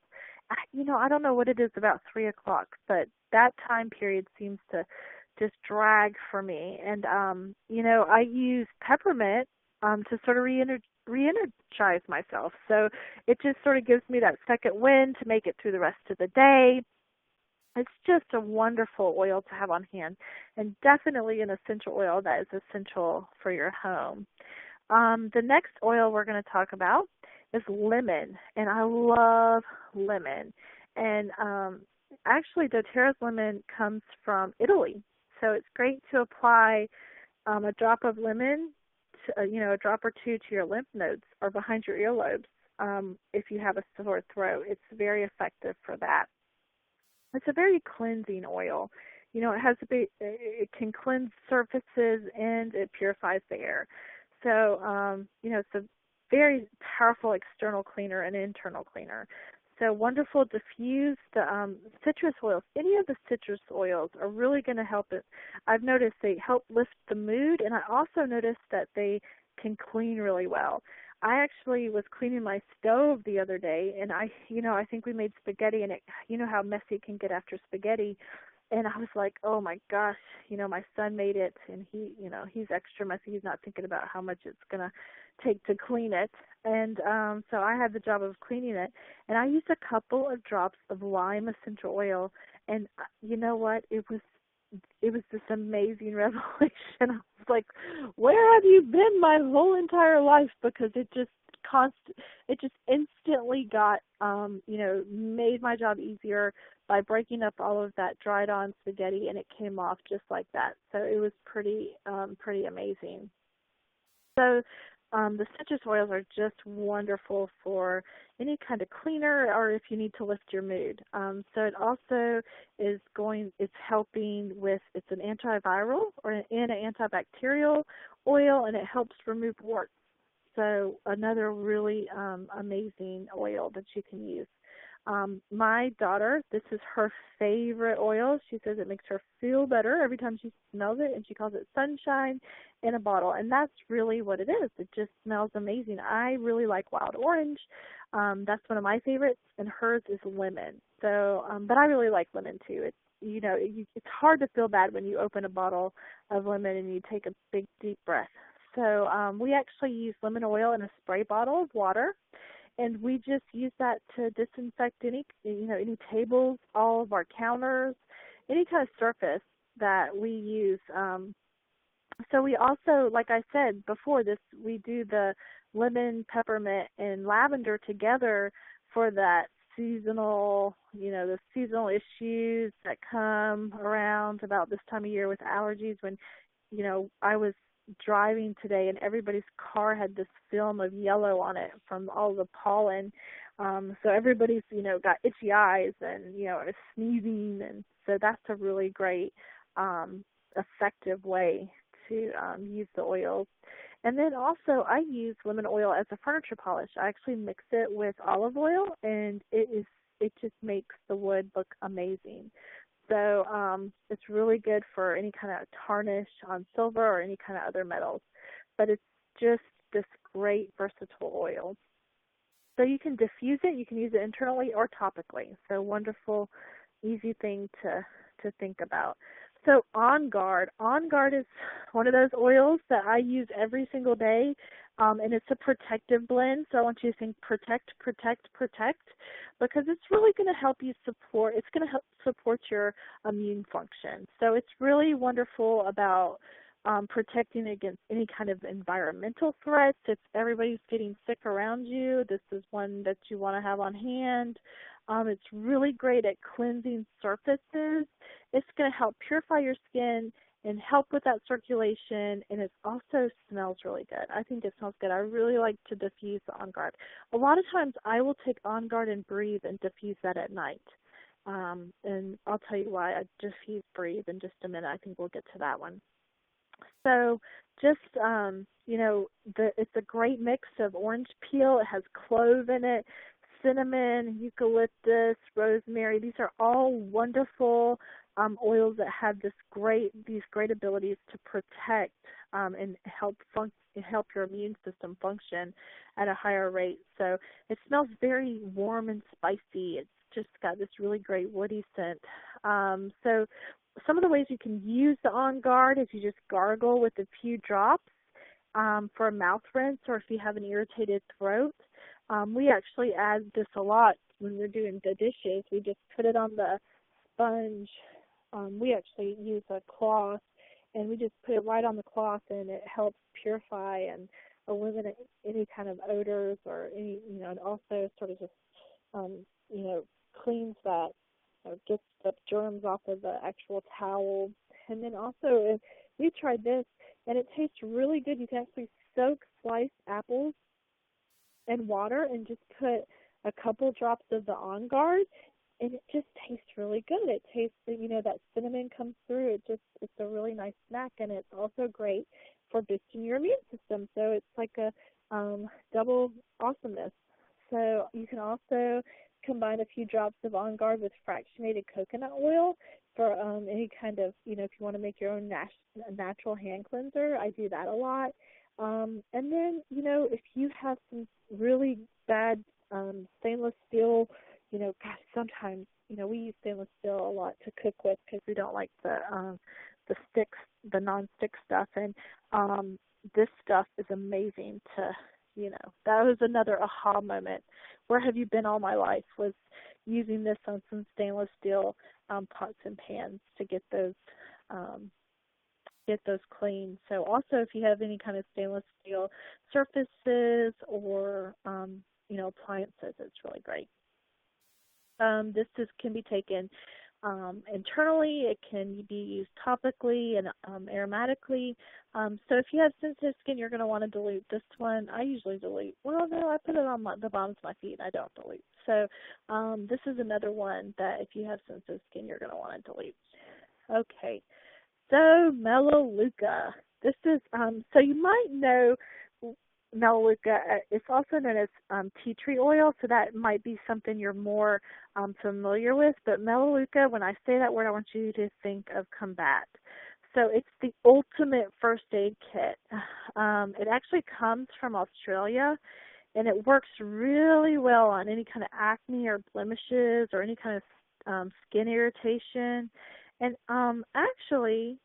I don't know what it is about 3 o'clock, but that time period seems to just drag for me. And, I use peppermint to sort of re-energize myself. So it just sort of gives me that second wind to make it through the rest of the day. It's just a wonderful oil to have on hand, and definitely an essential oil that is essential for your home. The next oil we're going to talk about is lemon, and I love lemon. And actually, doTERRA's lemon comes from Italy, so it's great to apply a drop of lemon, a drop or two to your lymph nodes or behind your earlobes if you have a sore throat. It's very effective for that. It's a very cleansing oil. It can cleanse surfaces and it purifies the air. So, it's a very powerful external cleaner and internal cleaner. So wonderful diffused citrus oils. Any of the citrus oils are really going to help it. I've noticed they help lift the mood, and I also noticed that they can clean really well. I actually was cleaning my stove the other day, and I think we made spaghetti, and how messy it can get after spaghetti. And I was like, oh my gosh, my son made it, and he's extra messy. He's not thinking about how much it's going to take to clean it. And so I had the job of cleaning it. And I used a couple of drops of lime essential oil. And you know what? It was this amazing revelation. I was like, where have you been my whole entire life? Because it just instantly got, made my job easier by breaking up all of that dried on spaghetti, and it came off just like that. So it was pretty amazing. So the citrus oils are just wonderful for any kind of cleaner or if you need to lift your mood. So it also it's helping with, it's an antiviral and an antibacterial oil, and it helps remove warts. So another really amazing oil that you can use. My daughter, this is her favorite oil. She says it makes her feel better every time she smells it, and she calls it sunshine in a bottle. And that's really what it is. It just smells amazing. I really like wild orange. That's one of my favorites, and hers is lemon. So, but I really like lemon too. It's hard to feel bad when you open a bottle of lemon and you take a big, deep breath. So we actually use lemon oil in a spray bottle of water, and we just use that to disinfect any tables, all of our counters, any kind of surface that we use. So we also, like I said before this, we do the lemon, peppermint, and lavender together for that seasonal, the seasonal issues that come around about this time of year with allergies. When, I was driving today and everybody's car had this film of yellow on it from all the pollen. So everybody's, got itchy eyes and, is sneezing. And so that's a really great, effective way to use the oils. And then also I use lemon oil as a furniture polish. I actually mix it with olive oil, and it just makes the wood look amazing. So it's really good for any kind of tarnish on silver or any kind of other metals. But it's just this great versatile oil. So you can diffuse it. You can use it internally or topically. So wonderful, easy thing to think about. So OnGuard. OnGuard is one of those oils that I use every single day, and it's a protective blend. So I want you to think protect, protect, protect, because it's really going to help you support. It's going to help support your immune function. So it's really wonderful about protecting against any kind of environmental threats. If everybody's getting sick around you, this is one that you want to have on hand. It's really great at cleansing surfaces. It's going to help purify your skin and help with that circulation, and it also smells really good. I think it smells good. I really like to diffuse the OnGuard. A lot of times I will take OnGuard and Breathe and diffuse that at night. And I'll tell you why I diffuse Breathe in just a minute. I think we'll get to that one. So just, it's a great mix of orange peel. It has clove in it, cinnamon, eucalyptus, rosemary. These are all wonderful oils that have these great abilities to protect and help your immune system function at a higher rate. So it smells very warm and spicy. It's just got this really great woody scent. So some of the ways you can use the OnGuard is you just gargle with a few drops for a mouth rinse, or if you have an irritated throat. We actually add this a lot when we're doing the dishes. We just put it on the sponge. We actually use a cloth, and we just put it right on the cloth, and it helps purify and eliminate any kind of odors or any, and also sort of just, cleans that, gets the germs off of the actual towel. And then also, we tried this, and it tastes really good. You can actually soak sliced apples in water and just put a couple drops of the OnGuard, and it just tastes really good. It tastes, that cinnamon comes through. It's a really nice snack, and it's also great for boosting your immune system. So it's like a double awesomeness. So you can also combine a few drops of OnGuard with fractionated coconut oil for any kind of, if you want to make your own natural hand cleanser. I do that a lot. And then, if you have some really bad stainless steel, sometimes, we use stainless steel a lot to cook with because we don't like the sticks, the non-stick stuff. And this stuff is amazing to, that was another aha moment. Where have you been all my life? Was using this on some stainless steel pots and pans to get those clean. So also, if you have any kind of stainless steel surfaces or appliances, it's really great. This can be taken internally. It can be used topically and aromatically. So if you have sensitive skin, you're going to want to dilute this one. I usually dilute. Well, no, I put it on the bottoms of my feet, and I don't dilute. So this is another one that if you have sensitive skin, you're going to want to dilute. Okay, so Melaleuca. This is, so you might know Melaleuca. It's also known as tea tree oil, so that might be something you're more familiar with. But Melaleuca, when I say that word, I want you to think of combat. So it's the ultimate first aid kit. It actually comes from Australia, and it works really well on any kind of acne or blemishes or any kind of skin irritation. And actually,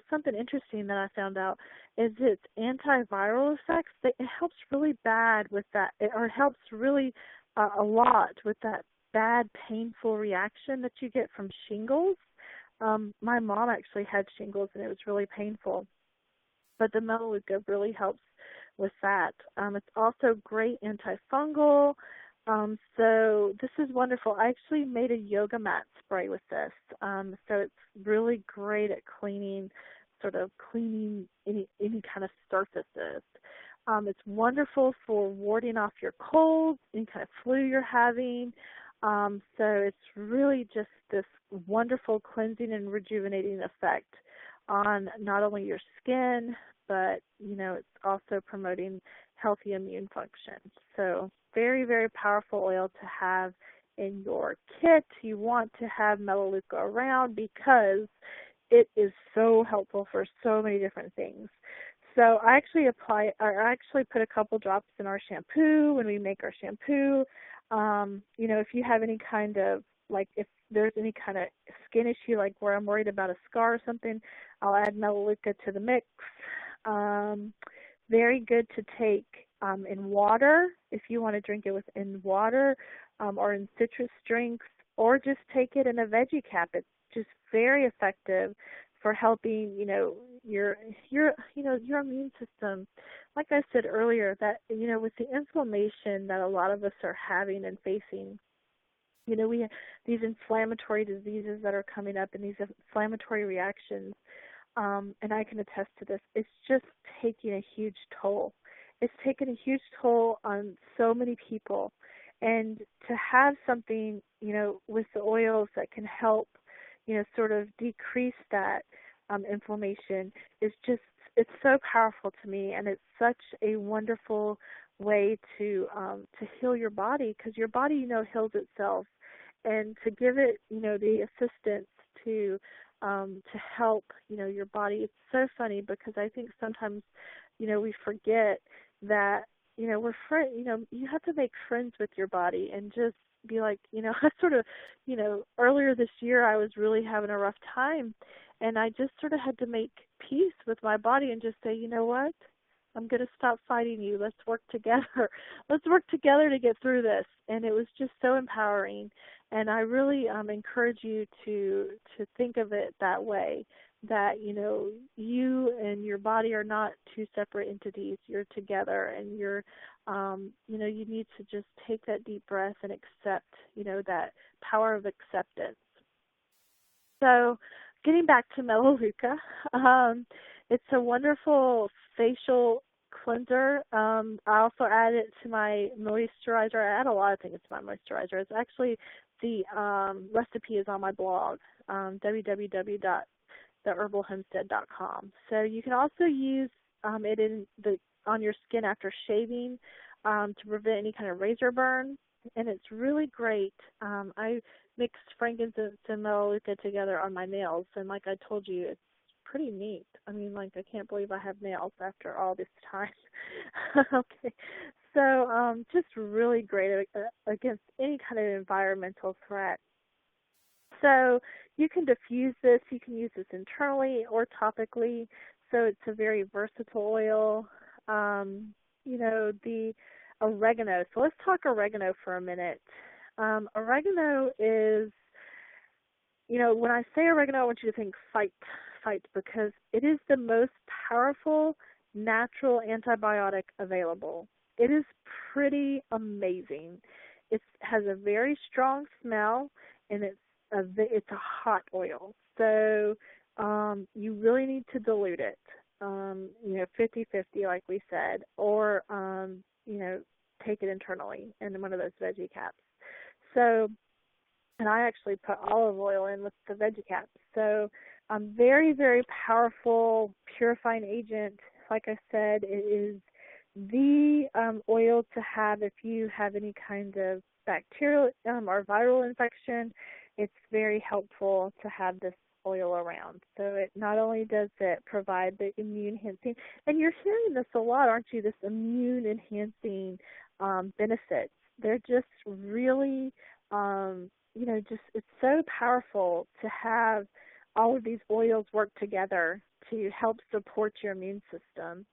something interesting that I found out is its antiviral effects. It helps really bad with that, or it helps really a lot with that bad, painful reaction that you get from shingles. My mom actually had shingles, and it was really painful. But the Melaleuca really helps with that. It's also great antifungal. So this is wonderful. I actually made a yoga mat spray with this. So it's really great at cleaning any kind of surfaces. It's wonderful for warding off your colds, any kind of flu you're having. So it's really just this wonderful cleansing and rejuvenating effect on not only your skin, but, it's also promoting healthy immune function. So very, very powerful oil to have in your kit. You want to have Melaleuca around because it is so helpful for so many different things. So I actually put a couple drops in our shampoo when we make our shampoo. If you have any kind of, if there's any kind of skin issue, like where I'm worried about a scar or something, I'll add Melaleuca to the mix. Very good to take in water if you want to drink it in water, or in citrus drinks, or just take it in a veggie cap. It's just very effective for helping, your immune system. Like I said earlier, that, with the inflammation that a lot of us are having and facing, we have these inflammatory diseases that are coming up and these inflammatory reactions, and I can attest to this. It's just taking a huge toll. It's taken a huge toll on so many people. And to have something, with the oils that can help, sort of decrease that inflammation is just, it's so powerful to me, and it's such a wonderful way to heal your body, because your body, heals itself, and to give it, the assistance to help, your body. It's so funny because I think sometimes, we forget that, we're friends. You have to make friends with your body and just be like, I sort of, earlier this year I was really having a rough time, and I just sort of had to make peace with my body and just say, you know what? I'm going to stop fighting you. Let's work together. Let's work together to get through this. And it was just so empowering. And I really encourage you to think of it that way, that, you know, you and your body are not two separate entities. You're together, and you're, you know, you need to just take that deep breath and accept, you know, that power of acceptance. So getting back to Melaleuca, it's a wonderful facial cleanser. I also add it to my moisturizer. I add a lot of things to my moisturizer. It's actually, the recipe is on my blog, www.theherbalhomestead.com. So you can also use it on your skin after shaving to prevent any kind of razor burn, and it's really great. I mixed frankincense and Melaleuca together on my nails, and like I told you, it's pretty neat. I mean, like, I can't believe I have nails after all this time. Okay, so just really great against any kind of environmental threat. So you can diffuse this. You can use this internally or topically. So it's a very versatile oil. You know, the oregano. So let's talk oregano for a minute. Oregano is, you know, when I say oregano, I want you to think fight, because it is the most powerful natural antibiotic available. It is pretty amazing. It has a very strong smell, and it's a hot oil. So you really need to dilute it, you know, 50-50 like we said, or, you know, take it internally in one of those veggie caps. So, and I actually put olive oil in with the veggie caps. So very, very powerful purifying agent. Like I said, it is the oil to have if you have any kind of bacterial or viral infection. It's very helpful to have this oil around. So it not only does it provide the immune enhancing, and you're hearing this a lot, aren't you, this immune enhancing benefits. They're just really, you know, just, it's so powerful to have all of these oils work together to help support your immune system.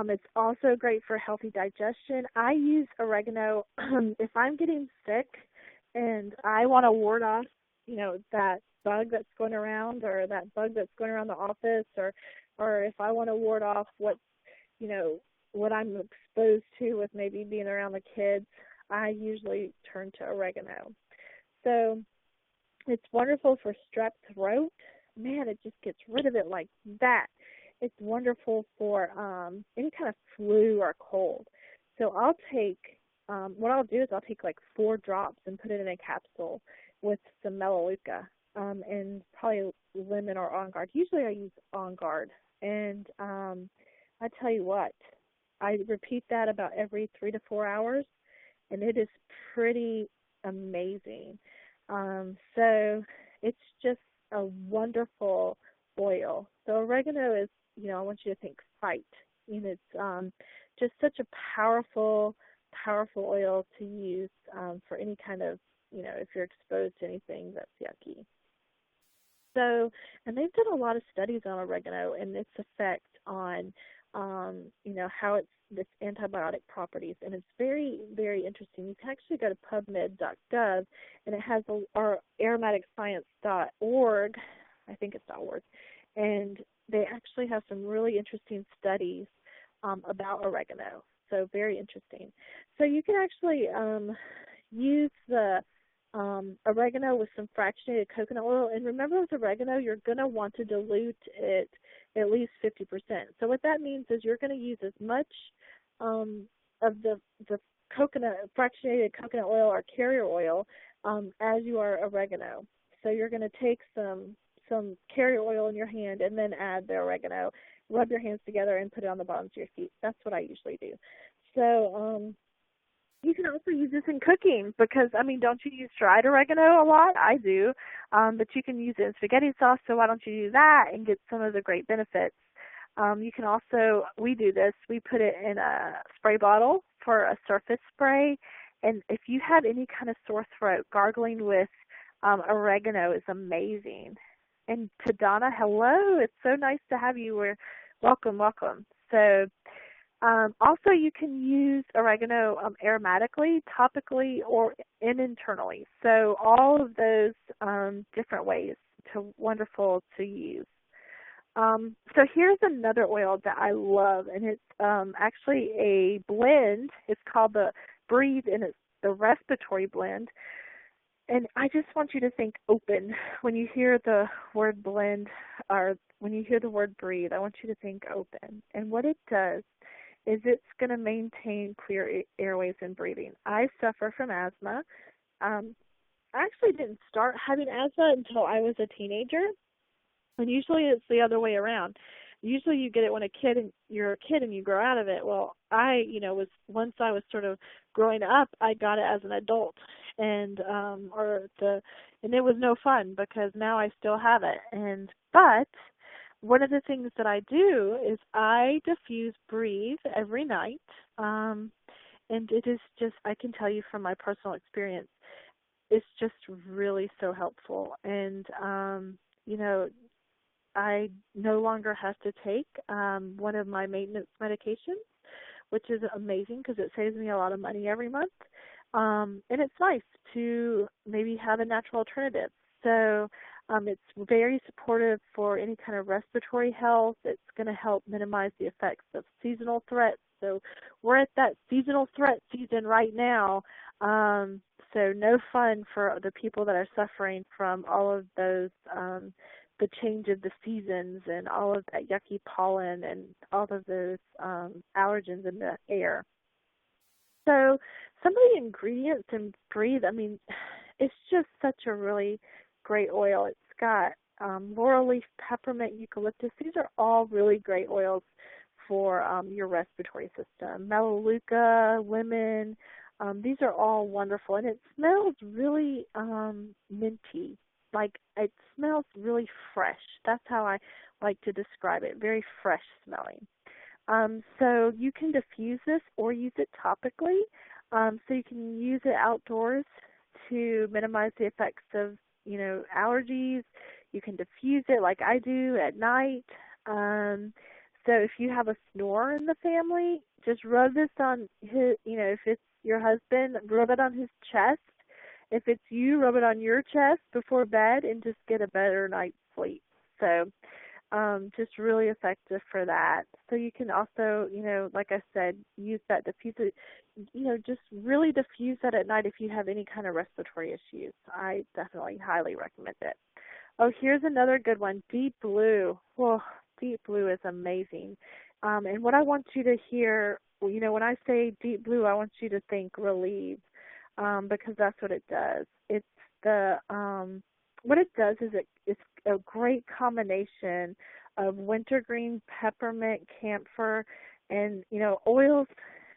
It's also great for healthy digestion. I use oregano if I'm getting sick and I want to ward off, you know, that bug that's going around, or that bug that's going around the office, or if I want to ward off what, you know, what I'm exposed to with maybe being around the kids, I usually turn to oregano. So it's wonderful for strep throat. Man, it just gets rid of it like that. It's wonderful for any kind of flu or cold. So I'll take, what I'll do is I'll take like 4 drops and put it in a capsule with some Melaleuca and probably lemon or OnGuard. Usually I use OnGuard. And I tell you what, I repeat that about every 3 to 4 hours, and it is pretty amazing. So it's just a wonderful oil. So oregano is, you know, I want you to think fight. And it's just such a powerful oil to use for any kind of, you know, if you're exposed to anything that's yucky. So, and they've done a lot of studies on oregano and its effect on, you know, how it's this antibiotic properties, and it's very, very interesting. You can actually go to pubmed.gov, and it has our aromaticscience.org, I think it's .org, and they actually have some really interesting studies about oregano. So very interesting. So you can actually use the oregano with some fractionated coconut oil. And remember, with oregano, you're going to want to dilute it at least 50%. So what that means is you're going to use as much of the fractionated coconut oil or carrier oil as you are oregano. So you're going to take some carrier oil in your hand and then add the oregano, rub your hands together, and put it on the bottoms of your feet. That's what I usually do. So you can also use this in cooking because, I mean, don't you use dried oregano a lot? I do. But you can use it in spaghetti sauce, so why don't you do that and get some of the great benefits? You can also, we do this, we put it in a spray bottle for a surface spray. And if you have any kind of sore throat, gargling with oregano is amazing. And to Donna, hello. It's so nice to have you. Welcome. So Also, you can use oregano aromatically, topically, or internally. So all of those different ways wonderful to use. So here's another oil that I love, and it's actually a blend. It's called the Breathe, and it's the respiratory blend. And I just want you to think open. When you hear the word blend, or when you hear the word breathe, I want you to think open. And what it does is it's going to maintain clear airways and breathing. I suffer from asthma. I actually didn't start having asthma until I was a teenager. And usually it's the other way around. Usually you get it when you're a kid and you grow out of it. Well, once I was sort of growing up, I got it as an adult, and it was no fun because now I still have it. But one of the things that I do is I diffuse breathe every night, and it is just, I can tell you from my personal experience, it's just really so helpful. And I no longer have to take one of my maintenance medications, which is amazing because it saves me a lot of money every month. And it's nice to maybe have a natural alternative. So it's very supportive for any kind of respiratory health. It's going to help minimize the effects of seasonal threats. So we're at that seasonal threat season right now. So no fun for the people that are suffering from all of those the change of the seasons and all of that yucky pollen and all of those allergens in the air. So some of the ingredients in Breathe, I mean, it's just such a really great oil. It's got laurel leaf, peppermint, eucalyptus. These are all really great oils for your respiratory system. Melaleuca, lemon, these are all wonderful. And it smells really minty. Like, it smells really fresh. That's how I like to describe it, very fresh smelling. So you can diffuse this or use it topically. So you can use it outdoors to minimize the effects of, allergies. You can diffuse it like I do at night. So if you have a snorer in the family, just rub this on his, if it's your husband, rub it on his chest. If it's you, rub it on your chest before bed and just get a better night's sleep. So just really effective for that. So you can also, like I said, use that diffuser, just really diffuse that at night if you have any kind of respiratory issues. I definitely highly recommend it. Oh, here's another good one, Deep Blue. Oh, Deep Blue is amazing. And what I want you to hear, when I say Deep Blue, I want you to think relieve. Because that's what it does. It's what it does is it's a great combination of wintergreen, peppermint, camphor, and oils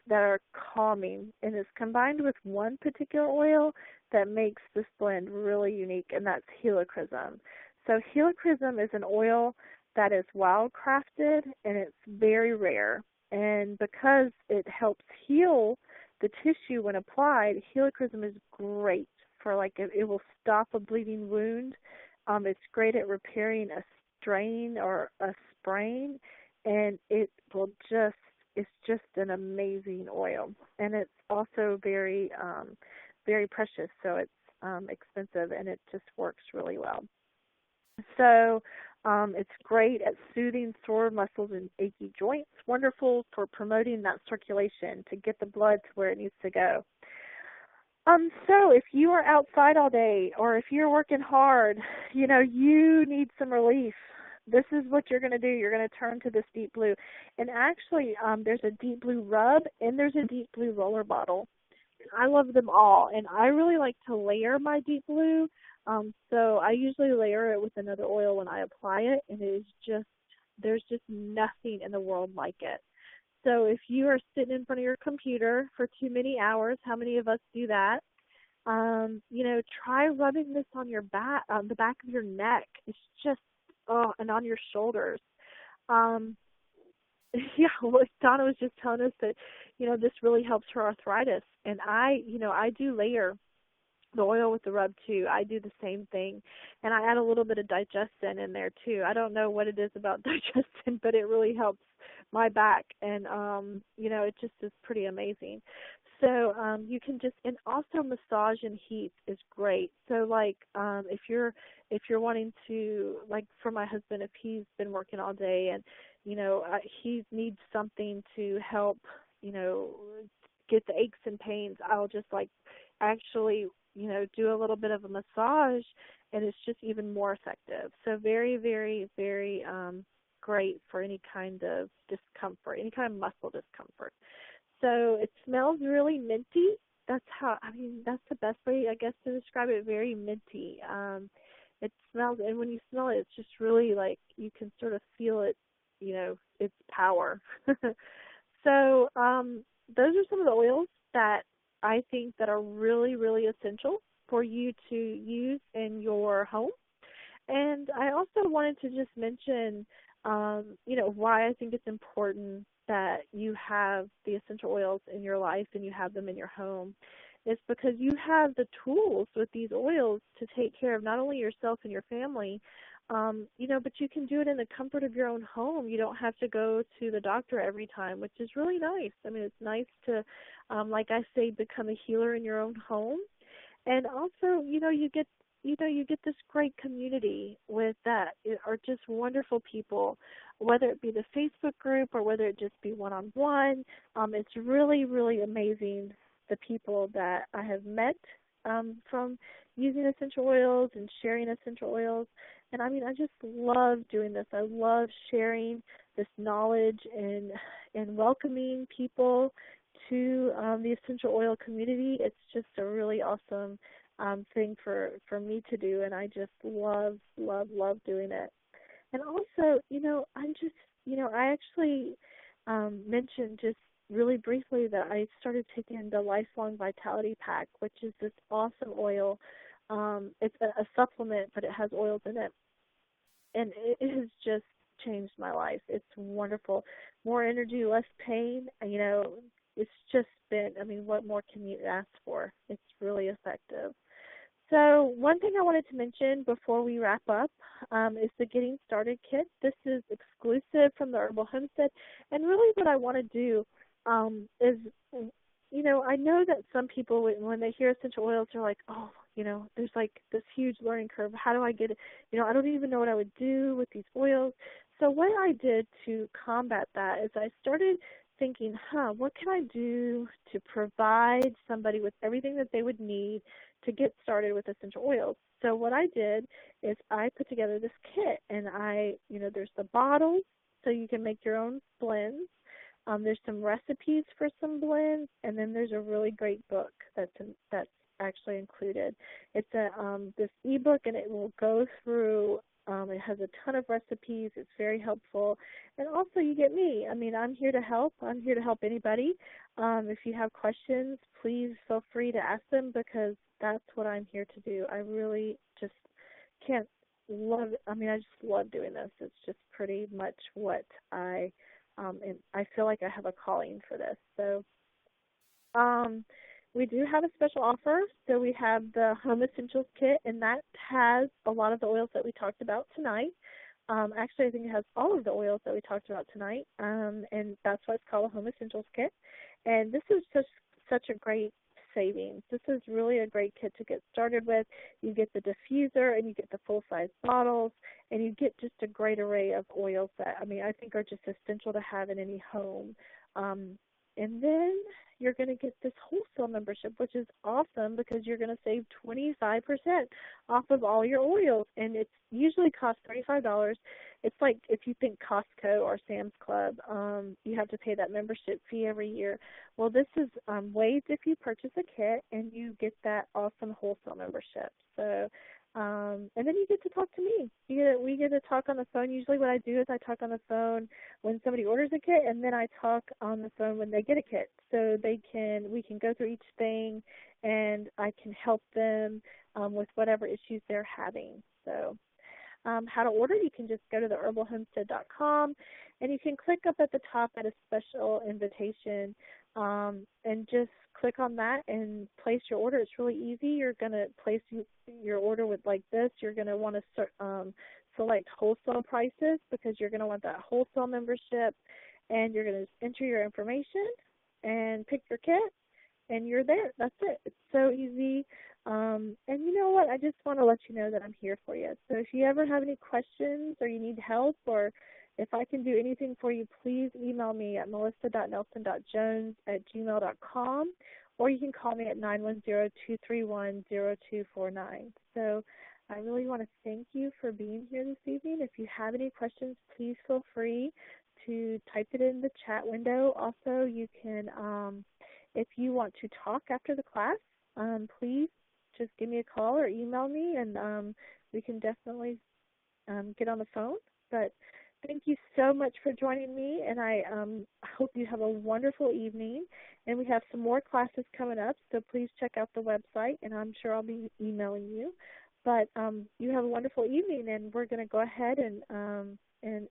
that are calming. And it's combined with one particular oil that makes this blend really unique, and that's helichrysum. So helichrysum is an oil that is wild crafted, and it's very rare. And because it helps heal the tissue when applied, helichrysum is great for it will stop a bleeding wound. It's great at repairing a strain or a sprain, and it's just an amazing oil. And it's also very, very precious, so it's expensive, and it just works really well. So it's great at soothing sore muscles and achy joints. Wonderful for promoting that circulation to get the blood to where it needs to go. So if you are outside all day or if you're working hard, you need some relief. This is what you're going to do. You're going to turn to this Deep Blue. And actually, there's a Deep Blue rub and there's a Deep Blue roller bottle. I love them all, and I really like to layer my Deep Blue. So I usually layer it with another oil when I apply it, and there's just nothing in the world like it. So if you are sitting in front of your computer for too many hours, how many of us do that? Try rubbing this on your back, on the back of your neck. It's just, and on your shoulders. Donna was just telling us that, this really helps her arthritis. And I do layer the oil with the rub too. I do the same thing. And I add a little bit of Digestzen in there too. I don't know what it is about Digestzen, but it really helps my back, and it just is pretty amazing. So you can just, and also massage and heat is great. So like if you're wanting to, like for my husband, if he's been working all day and he needs something to help get the aches and pains, I'll just like actually do a little bit of a massage, and it's just even more effective. So very, very, very great for any kind of discomfort, any kind of muscle discomfort. So it smells really minty. That's the best way, I guess, to describe it, very minty. It smells, and when you smell it, it's just really like you can sort of feel it, its power. So those are some of the oils that I think that are really, really essential for you to use in your home. And I also wanted to just mention, why I think it's important that you have the essential oils in your life and you have them in your home. It's because you have the tools with these oils to take care of not only yourself and your family, but you can do it in the comfort of your own home. You don't have to go to the doctor every time, which is really nice. I mean, it's nice to, like I say, become a healer in your own home. And also, you get this great community with that are just wonderful people, whether it be the Facebook group or whether it just be one-on-one. It's really, really amazing, the people that I have met from using essential oils and sharing essential oils. And I just love doing this. I love sharing this knowledge and welcoming people to the essential oil community. It's just a really awesome thing for me to do, and I just love, love, love doing it. And also, I actually mentioned just really briefly that I started taking the Lifelong Vitality Pack, which is this awesome oil. It's a supplement, but it has oils in it. And it has just changed my life. It's wonderful. More energy, less pain. It's just been, what more can you ask for? It's really effective. So one thing I wanted to mention before we wrap up is the Getting Started Kit. This is exclusive from the Herbal Homestead. And really what I want to do is, I know that some people, when they hear essential oils, they're like, oh, there's like this huge learning curve. How do I get it? I don't even know what I would do with these oils. So what I did to combat that is I started thinking, what can I do to provide somebody with everything that they would need to get started with essential oils? So what I did is I put together this kit, and there's the bottles, so you can make your own blends. There's some recipes for some blends, and then there's a really great book that's actually included. It's this ebook, and it will go through. It has a ton of recipes. It's very helpful. And also you get me. I'm here to help. I'm here to help anybody. If you have questions, please feel free to ask them, because that's what I'm here to do. I really just can't love it. I just love doing this. It's just pretty much what and I feel like I have a calling for this. So we do have a special offer. So we have the Home Essentials Kit, and that has a lot of the oils that we talked about tonight. Actually, I think it has all of the oils that we talked about tonight, and that's why it's called a Home Essentials Kit. And this is just such a great savings. This is really a great kit to get started with. You get the diffuser, and you get the full-size bottles, and you get just a great array of oils that, I think are just essential to have in any home. And then you're going to get this wholesale membership, which is awesome because you're going to save 25% off of all your oils. And it usually costs $35. It's like if you think Costco or Sam's Club, you have to pay that membership fee every year. Well, this is waived if you purchase a kit, and you get that awesome wholesale membership. So, and then you get to talk to me. We get to talk on the phone. Usually what I do is I talk on the phone when somebody orders a kit, and then I talk on the phone when they get a kit. So we can go through each thing, and I can help them with whatever issues they're having. So how to order, you can just go to theherbalhomestead.com, and you can click up at the top at a special invitation, and just click on that and place your order. It's really easy. You're going to place your order with like this. You're going to want to select wholesale prices because you're going to want that wholesale membership. and you're going to enter your information and pick your kit, and you're there. That's it. It's so easy. And you know what? I just want to let you know that I'm here for you. So if you ever have any questions or you need help, or if I can do anything for you, please email me at melissa.nelson.jones@gmail.com, or you can call me at 910-231-0249. So I really want to thank you for being here this evening. If you have any questions, please feel free to type it in the chat window. Also, you can, if you want to talk after the class, please just give me a call or email me, and we can definitely get on the phone. But thank you so much for joining me, and I hope you have a wonderful evening. And we have some more classes coming up, so please check out the website, and I'm sure I'll be emailing you. But you have a wonderful evening, and we're going to go ahead and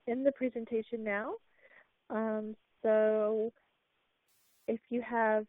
end the presentation now. So if you have